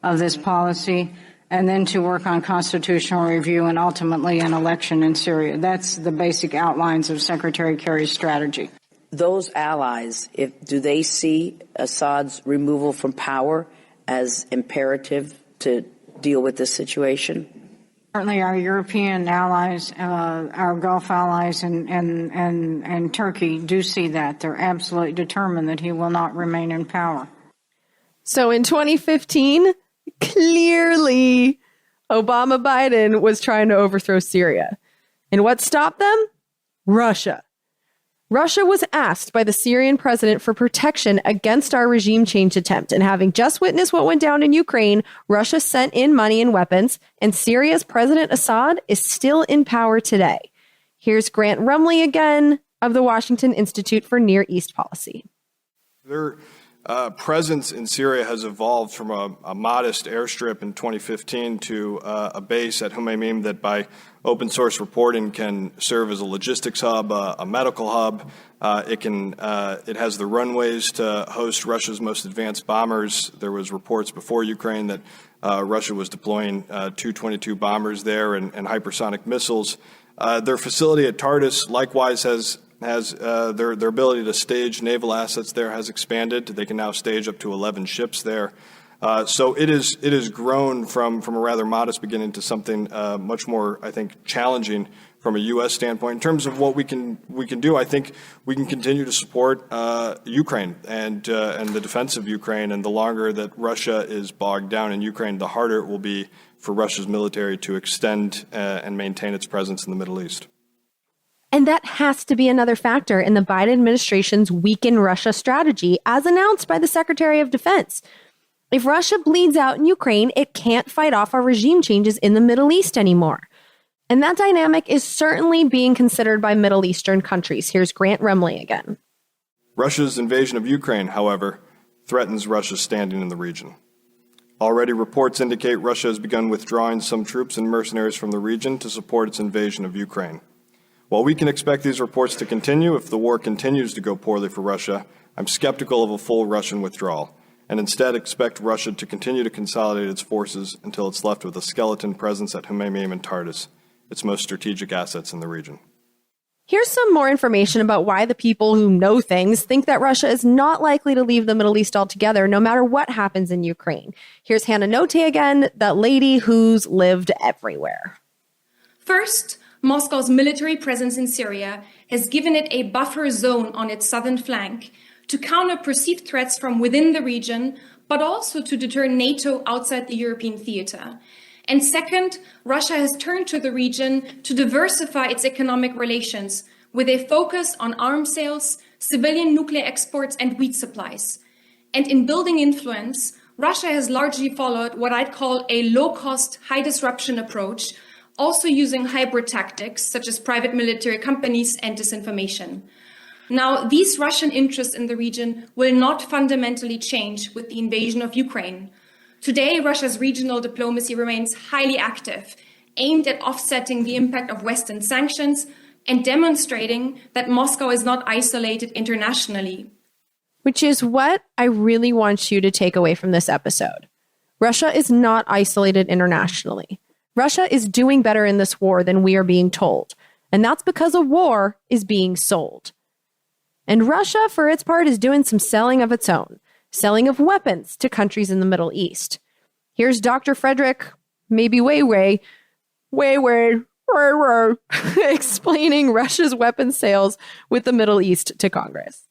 of this policy, and then to work on constitutional review and ultimately an election in Syria. That's the basic outlines of Secretary Kerry's strategy. Those allies, do they see Assad's removal from power as imperative to deal with this situation? Certainly our European allies, our Gulf allies and Turkey do see that. They're absolutely determined that he will not remain in power. So in 2015, clearly Obama-Biden was trying to overthrow Syria. And what stopped them? Russia. Russia was asked by the Syrian president for protection against our regime change attempt. And having just witnessed what went down in Ukraine, Russia sent in money and weapons, and Syria's President Assad is still in power today. Here's Grant Rumley again of the Washington Institute for Near East Policy. Their presence in Syria has evolved from a modest airstrip in 2015 to a base at Humaymim that by open source reporting can serve as a logistics hub, a medical hub. It has the runways to host Russia's most advanced bombers. There was reports before Ukraine that Russia was deploying Tu-22 bombers there and hypersonic missiles. Their facility at Tartus likewise has their ability to stage naval assets there has expanded. They can now stage up to 11 ships there. So it has grown from a rather modest beginning to something much more, I think, challenging from a U.S. standpoint. In terms of what we can do, I think we can continue to support Ukraine and the defense of Ukraine. And the longer that Russia is bogged down in Ukraine, the harder it will be for Russia's military to extend and maintain its presence in the Middle East. And that has to be another factor in the Biden administration's weaken Russia strategy, as announced by the Secretary of Defense. If Russia bleeds out in Ukraine, it can't fight off our regime changes in the Middle East anymore. And that dynamic is certainly being considered by Middle Eastern countries. Here's Grant Rumley again. Russia's invasion of Ukraine, however, threatens Russia's standing in the region. Already reports indicate Russia has begun withdrawing some troops and mercenaries from the region to support its invasion of Ukraine. While we can expect these reports to continue if the war continues to go poorly for Russia, I'm skeptical of a full Russian withdrawal, and instead expect Russia to continue to consolidate its forces until it's left with a skeleton presence at Humaymim and Tartus, its most strategic assets in the region. Here's some more information about why the people who know things think that Russia is not likely to leave the Middle East altogether, no matter what happens in Ukraine. Here's Hannah Note again, that lady who's lived everywhere. First, Moscow's military presence in Syria has given it a buffer zone on its southern flank to counter perceived threats from within the region, but also to deter NATO outside the European theater. And second, Russia has turned to the region to diversify its economic relations with a focus on arms sales, civilian nuclear exports, and wheat supplies. And in building influence, Russia has largely followed what I'd call a low-cost, high-disruption approach, also using hybrid tactics such as private military companies and disinformation. Now, these Russian interests in the region will not fundamentally change with the invasion of Ukraine. Today, Russia's regional diplomacy remains highly active, aimed at offsetting the impact of Western sanctions and demonstrating that Moscow is not isolated internationally. Which is what I really want you to take away from this episode. Russia is not isolated internationally. Russia is doing better in this war than we are being told. And that's because a war is being sold. And Russia, for its part, is doing some selling of its own, selling of weapons to countries in the Middle East. Here's Dr. Frederick, maybe Way, explaining Russia's weapons sales with the Middle East to Congress.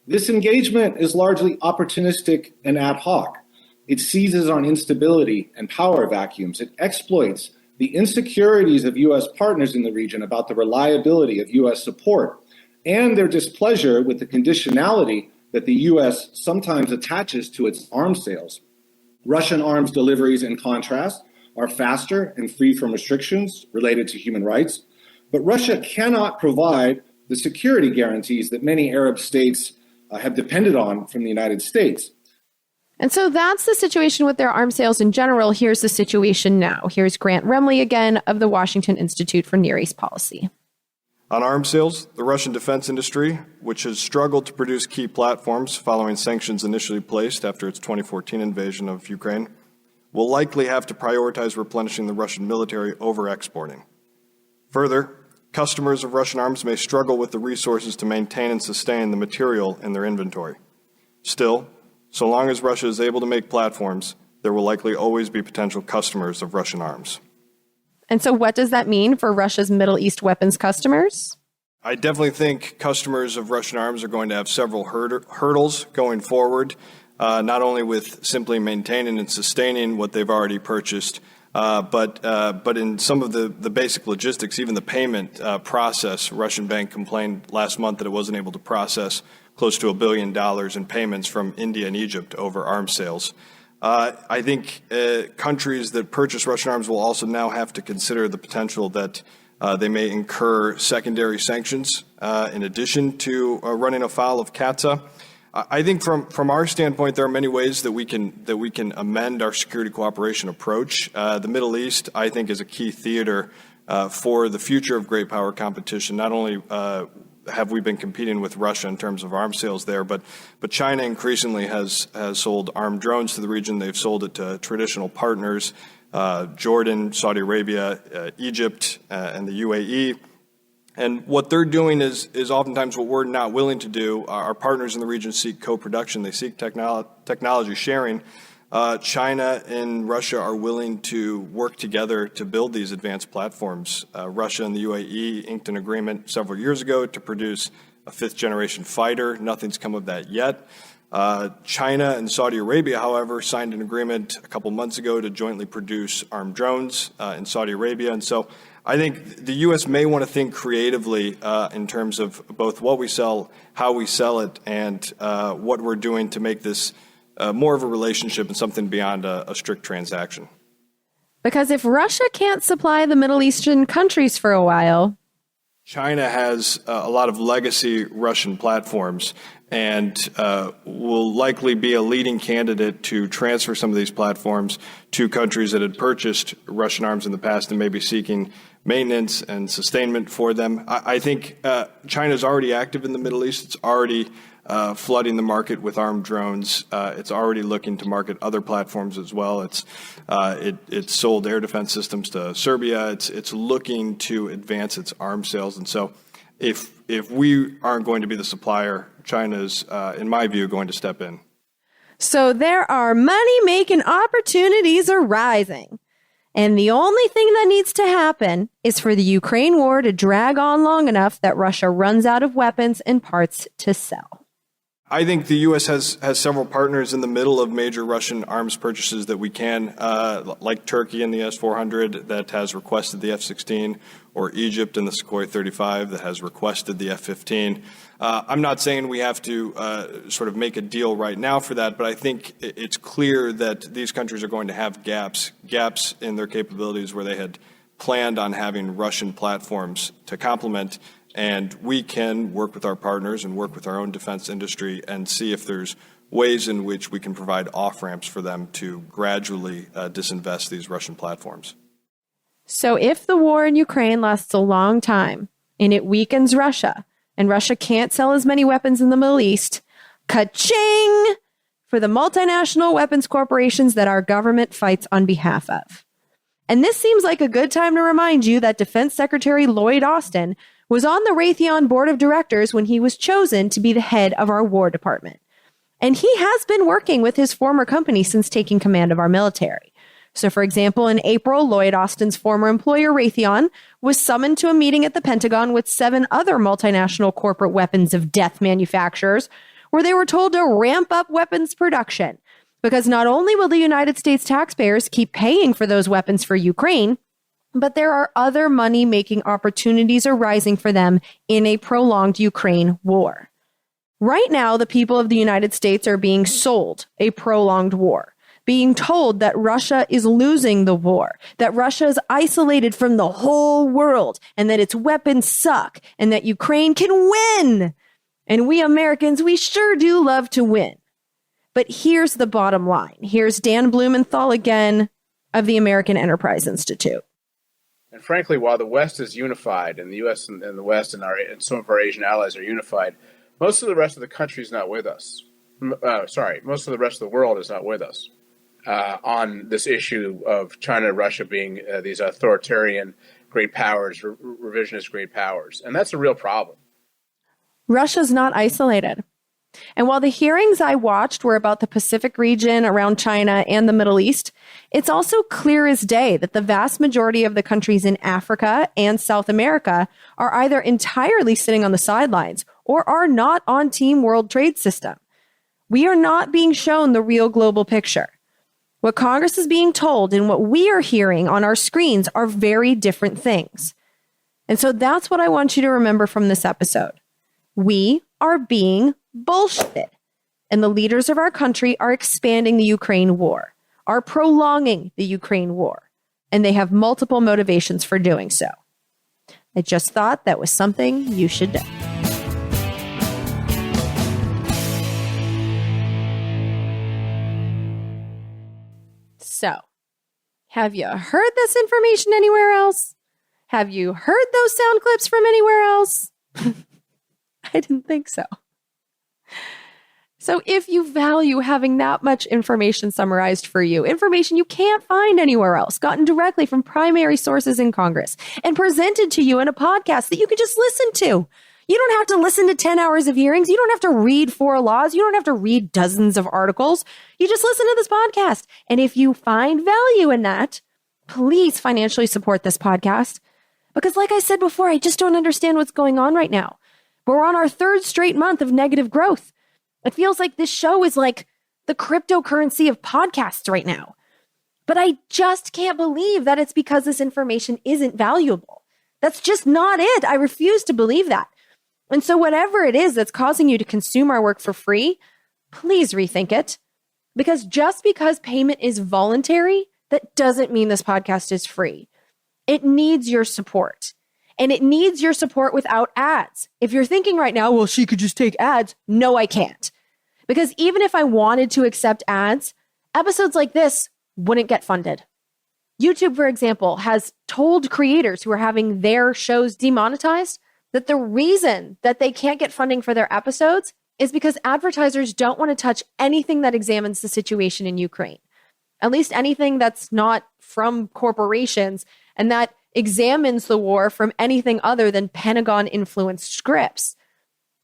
This engagement is largely opportunistic and ad hoc. It seizes on instability and power vacuums. It exploits the insecurities of U.S. partners in the region about the reliability of U.S. support and their displeasure with the conditionality that the U.S. sometimes attaches to its arms sales. Russian arms deliveries, in contrast, are faster and free from restrictions related to human rights. But Russia cannot provide the security guarantees that many Arab states have depended on from the United States. And so that's the situation with their arms sales in general. Here's the situation now. Here's Grant Rumley again of the Washington Institute for Near East Policy. On arms sales, the Russian defense industry, which has struggled to produce key platforms following sanctions initially placed after its 2014 invasion of Ukraine, will likely have to prioritize replenishing the Russian military over exporting. Further, customers of Russian arms may struggle with the resources to maintain and sustain the material in their inventory. Still, so long as Russia is able to make platforms, there will likely always be potential customers of Russian arms. And so what does that mean for Russia's Middle East weapons customers? I definitely think customers of Russian arms are going to have several hurdles going forward, not only with simply maintaining and sustaining what they've already purchased, but in some of the basic logistics, even the payment process. A Russian bank complained last month that it wasn't able to process close to $1 billion in payments from India and Egypt over arms sales. I think countries that purchase Russian arms will also now have to consider the potential that they may incur secondary sanctions in addition to running afoul of CAATSA. I think from our standpoint, there are many ways that we can amend our security cooperation approach. The Middle East, I think, is a key theater for the future of great power competition. Not only have we been competing with Russia in terms of arms sales there, but China increasingly has sold armed drones to the region. They've sold it to traditional partners, Jordan, Saudi Arabia, Egypt, and the UAE. And what they're doing is oftentimes what we're not willing to do. Our partners in the region seek co-production. They seek technology sharing. China and Russia are willing to work together to build these advanced platforms. Russia and the UAE inked an agreement several years ago to produce a fifth-generation fighter. Nothing's come of that yet. China and Saudi Arabia, however, signed an agreement a couple months ago to jointly produce armed drones in Saudi Arabia. And so I think the U.S. may want to think creatively in terms of both what we sell, how we sell it, and what we're doing to make this more of a relationship and something beyond a strict transaction. Because if Russia can't supply the Middle Eastern countries for a while, China has a lot of legacy Russian platforms and will likely be a leading candidate to transfer some of these platforms to countries that had purchased Russian arms in the past and may be seeking maintenance and sustainment for them. I think China is already active in the Middle East. It's already flooding the market with armed drones. It's already looking to market other platforms as well. It's sold air defense systems to Serbia. It's looking to advance its arms sales. And so if we aren't going to be the supplier, China's, in my view, going to step in. So there are money-making opportunities arising. And the only thing that needs to happen is for the Ukraine war to drag on long enough that Russia runs out of weapons and parts to sell. I think the U.S. has several partners in the middle of major Russian arms purchases that we can, like Turkey and the S-400 that has requested the F-16, or Egypt and the Sukhoi 35 that has requested the F-15. I'm not saying we have to sort of make a deal right now for that, but I think it's clear that these countries are going to have gaps in their capabilities where they had planned on having Russian platforms to complement. And we can work with our partners and work with our own defense industry and see if there's ways in which we can provide off-ramps for them to gradually disinvest these Russian platforms. So if the war in Ukraine lasts a long time and it weakens Russia, and Russia can't sell as many weapons in the Middle East, ka-ching for the multinational weapons corporations that our government fights on behalf of. And this seems like a good time to remind you that Defense Secretary Lloyd Austin was on the Raytheon board of directors when he was chosen to be the head of our War Department. And he has been working with his former company since taking command of our military. So, for example, in April, Lloyd Austin's former employer, Raytheon, was summoned to a meeting at the Pentagon with 7 other multinational corporate weapons of death manufacturers, where they were told to ramp up weapons production. Because not only will the United States taxpayers keep paying for those weapons for Ukraine, but there are other money-making opportunities arising for them in a prolonged Ukraine war. Right now, the people of the United States are being sold a prolonged war, being told that Russia is losing the war, that Russia is isolated from the whole world, and that its weapons suck, and that Ukraine can win. And we Americans, we sure do love to win. But here's the bottom line. Here's Dan Blumenthal again of the American Enterprise Institute. And frankly, while the West is unified, and the U.S. and the West and some of our Asian allies are unified, most of the rest of the country is not with us. Most of the rest of the world is not with us on this issue of China and Russia being these authoritarian great powers, revisionist great powers. And that's a real problem. Russia's not isolated. And while the hearings I watched were about the Pacific region around China and the Middle East, it's also clear as day that the vast majority of the countries in Africa and South America are either entirely sitting on the sidelines or are not on Team World Trade System. We are not being shown the real global picture. What Congress is being told and what we are hearing on our screens are very different things. And so that's what I want you to remember from this episode. We are being bullshitted. And the leaders of our country are expanding the Ukraine war, are prolonging the Ukraine war, and they have multiple motivations for doing so. I just thought that was something you should know. So, have you heard this information anywhere else? Have you heard those sound clips from anywhere else? I didn't think so. So if you value having that much information summarized for you, information you can't find anywhere else, gotten directly from primary sources in Congress, and presented to you in a podcast that you can just listen to. You don't have to listen to 10 hours of hearings. You don't have to read 4 laws. You don't have to read dozens of articles. You just listen to this podcast. And if you find value in that, please financially support this podcast. Because like I said before, I just don't understand what's going on right now. We're on our 3rd straight month of negative growth. It feels like this show is like the cryptocurrency of podcasts right now. But I just can't believe that it's because this information isn't valuable. That's just not it. I refuse to believe that. And so whatever it is that's causing you to consume our work for free, please rethink it. Because just because payment is voluntary, that doesn't mean this podcast is free. It needs your support. And it needs your support without ads. If you're thinking right now, well, she could just take ads. No, I can't. Because even if I wanted to accept ads, episodes like this wouldn't get funded. YouTube, for example, has told creators who are having their shows demonetized that the reason that they can't get funding for their episodes is because advertisers don't want to touch anything that examines the situation in Ukraine. At least anything that's not from corporations and that examines the war from anything other than Pentagon-influenced scripts.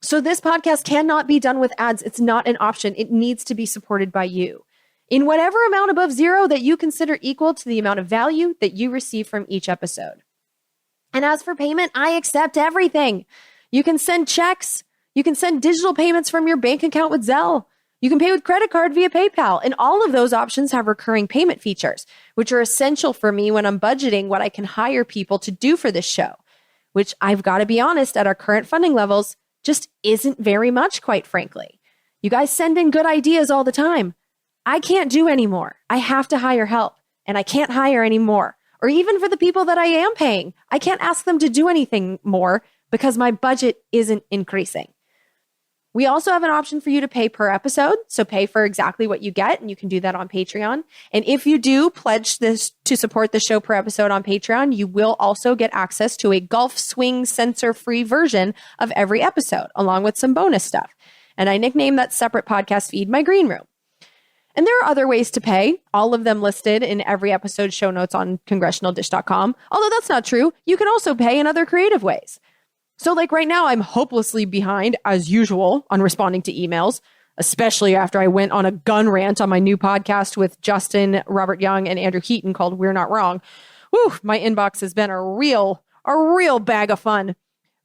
So this podcast cannot be done with ads. It's not an option. It needs to be supported by you in whatever amount above zero that you consider equal to the amount of value that you receive from each episode. And as for payment, I accept everything. You can send checks. You can send digital payments from your bank account with Zelle. You can pay with credit card via PayPal. And all of those options have recurring payment features, which are essential for me when I'm budgeting what I can hire people to do for this show, which I've got to be honest, at our current funding levels, just isn't very much, quite frankly. You guys send in good ideas all the time. I can't do anymore. I have to hire help, and I can't hire anymore. Or even for the people that I am paying, I can't ask them to do anything more because my budget isn't increasing. We also have an option for you to pay per episode. So pay for exactly what you get, and you can do that on Patreon. And if you do pledge this to support the show per episode on Patreon, you will also get access to a golf swing censor-free version of every episode, along with some bonus stuff. And I nickname that separate podcast feed my green room. And there are other ways to pay, all of them listed in every episode show notes on congressionaldish.com. Although that's not true. You can also pay in other creative ways. So like right now, I'm hopelessly behind, as usual, on responding to emails, especially after I went on a gun rant on my new podcast with Justin, Robert Young, and Andrew Heaton called We're Not Wrong. Whew, my inbox has been a real bag of fun.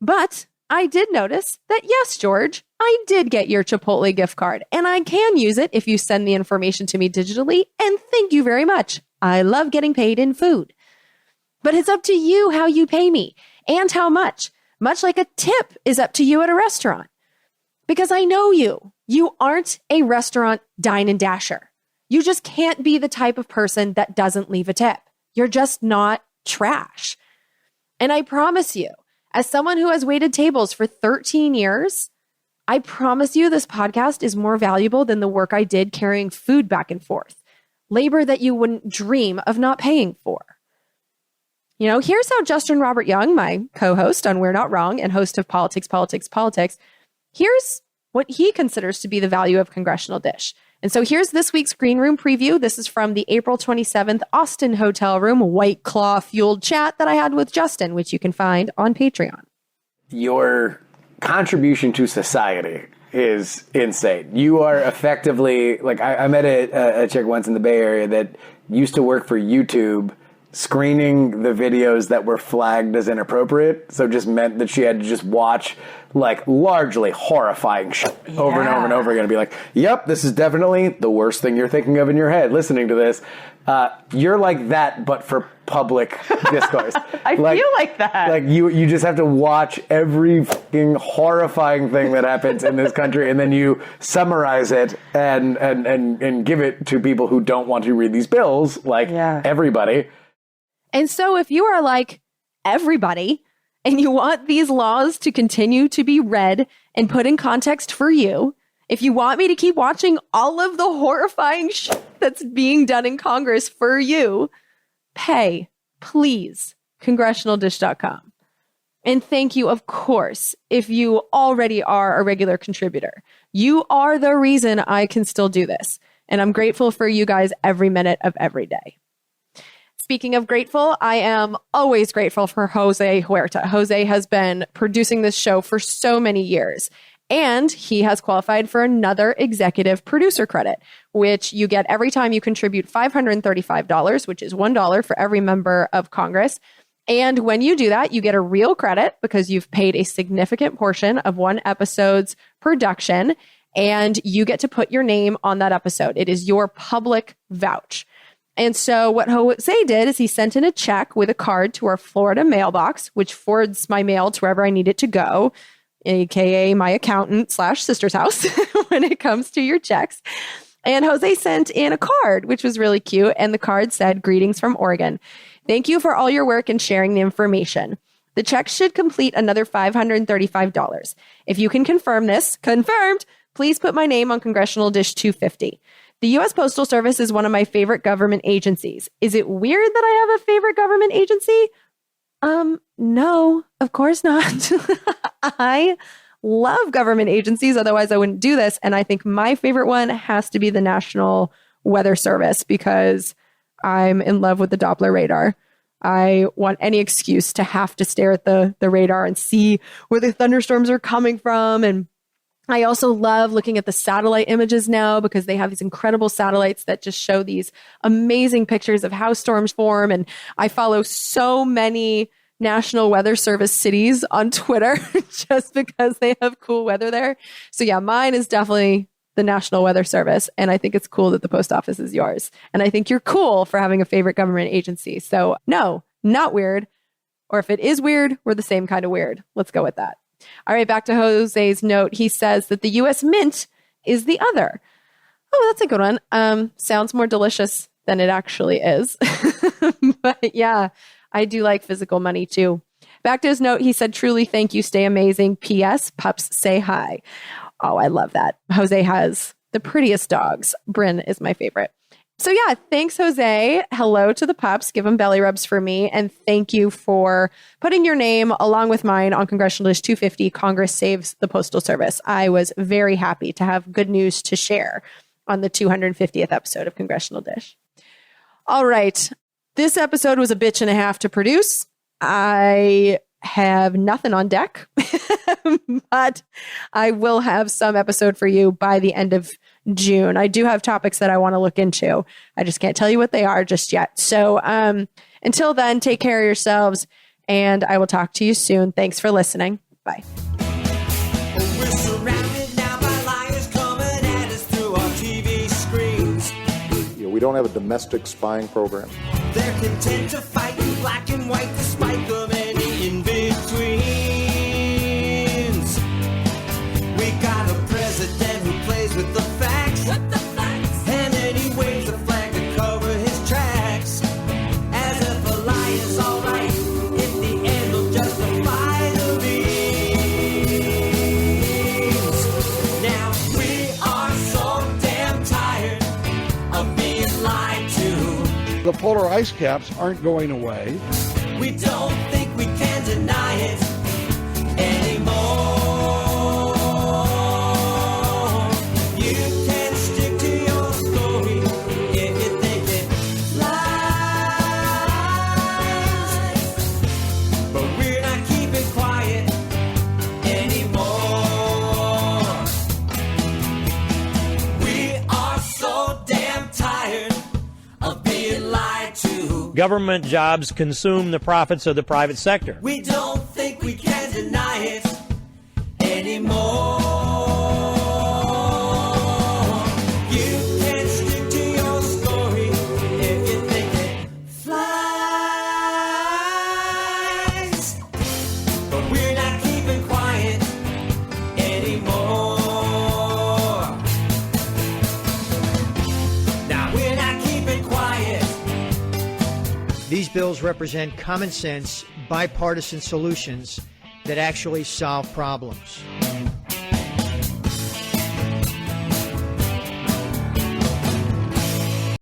But I did notice that, yes, George, I did get your Chipotle gift card, and I can use it if you send the information to me digitally, and thank you very much. I love getting paid in food. But it's up to you how you pay me and how much. Much like a tip is up to you at a restaurant. Because I know you. You aren't a restaurant dine and dasher. You just can't be the type of person that doesn't leave a tip. You're just not trash. And I promise you, as someone who has waited tables for 13 years, I promise you this podcast is more valuable than the work I did carrying food back and forth. Labor that you wouldn't dream of not paying for. You know, here's how Justin Robert Young, my co-host on We're Not Wrong and host of Politics, here's what he considers to be the value of Congressional Dish. And so here's this week's Green Room preview. This is from the April 27th Austin Hotel Room White Claw fueled chat that I had with Justin, which you can find on Patreon. Your contribution to society is insane. You are effectively, like, I met a chick once in the Bay Area that used to work for YouTube, screening the videos that were flagged as inappropriate. So just meant that she had to just watch, like, largely horrifying shit over and over and over again and be like, yep, this is definitely the worst thing you're thinking of in your head listening to this. You're like that, but for public discourse. I feel like that. Like, you just have to watch every fucking horrifying thing that happens in this country, and then you summarize it and give it to people who don't want to read these bills, like everybody. And so if you are like everybody and you want these laws to continue to be read and put in context for you, if you want me to keep watching all of the horrifying shit that's being done in Congress for you, pay, please, congressionaldish.com. And thank you, of course, if you already are a regular contributor. You are the reason I can still do this. And I'm grateful for you guys every minute of every day. Speaking of grateful, I am always grateful for Jose Huerta. Jose has been producing this show for so many years, and he has qualified for another executive producer credit, which you get every time you contribute $535, which is $1 for every member of Congress. And when you do that, you get a real credit because you've paid a significant portion of one episode's production, and you get to put your name on that episode. It is your public vouch. And so what Jose did is he sent in a check with a card to our Florida mailbox, which forwards my mail to wherever I need it to go, aka my accountant / sister's house when it comes to your checks. And Jose sent in a card, which was really cute. And the card said, "Greetings from Oregon. Thank you for all your work and sharing the information. The check should complete another $535. If you can confirm this, confirmed, please put my name on Congressional Dish 250. The U.S. Postal Service is one of my favorite government agencies. Is it weird that I have a favorite government agency? No, of course not. I love government agencies. Otherwise, I wouldn't do this. And I think my favorite one has to be the National Weather Service because I'm in love with the Doppler radar. I want any excuse to have to stare at the radar and see where the thunderstorms are coming from. And I also love looking at the satellite images now because they have these incredible satellites that just show these amazing pictures of how storms form. And I follow so many National Weather Service cities on Twitter just because they have cool weather there. So yeah, mine is definitely the National Weather Service. And I think it's cool that the post office is yours. And I think you're cool for having a favorite government agency. So no, not weird. Or if it is weird, we're the same kind of weird. Let's go with that. All right, back to Jose's note. He says that the U.S. Mint is the other. Oh, that's a good one. Sounds more delicious than it actually is. But yeah, I do like physical money too. Back to his note, he said, "Truly, thank you. Stay amazing. P.S. Pups say hi." Oh, I love that. Jose has the prettiest dogs. Bryn is my favorite. So yeah, thanks, Jose. Hello to the pups. Give them belly rubs for me. And thank you for putting your name along with mine on Congressional Dish 250, Congress Saves the Postal Service. I was very happy to have good news to share on the 250th episode of Congressional Dish. All right. This episode was a bitch and a half to produce. I have nothing on deck, but I will have some episode for you by the end of June. I do have topics that I want to look into. I just can't tell you what they are just yet. So until then, take care of yourselves, and I will talk to you soon. Thanks for listening. Bye. We're surrounded now by liars coming at us through our TV screens. We don't have a domestic spying program. They're content to fight in black and white despite the many in-betweens. We got a president who plays with the facts. And then he waves a flag to cover his tracks. As if a lie is alright, if the end will justify the means. Now we are so damn tired of being lied to. The polar ice caps aren't going away. We don't think we can deny it anymore. You can stick to your story if you think it lies. But we're not keeping quiet anymore. Government jobs consume the profits of the private sector. We don't think we can deny it anymore. You can stick to your story if you think it flies. But we're not keeping quiet anymore. Now we're not keeping quiet. These bills represent common sense, bipartisan solutions that actually solve problems.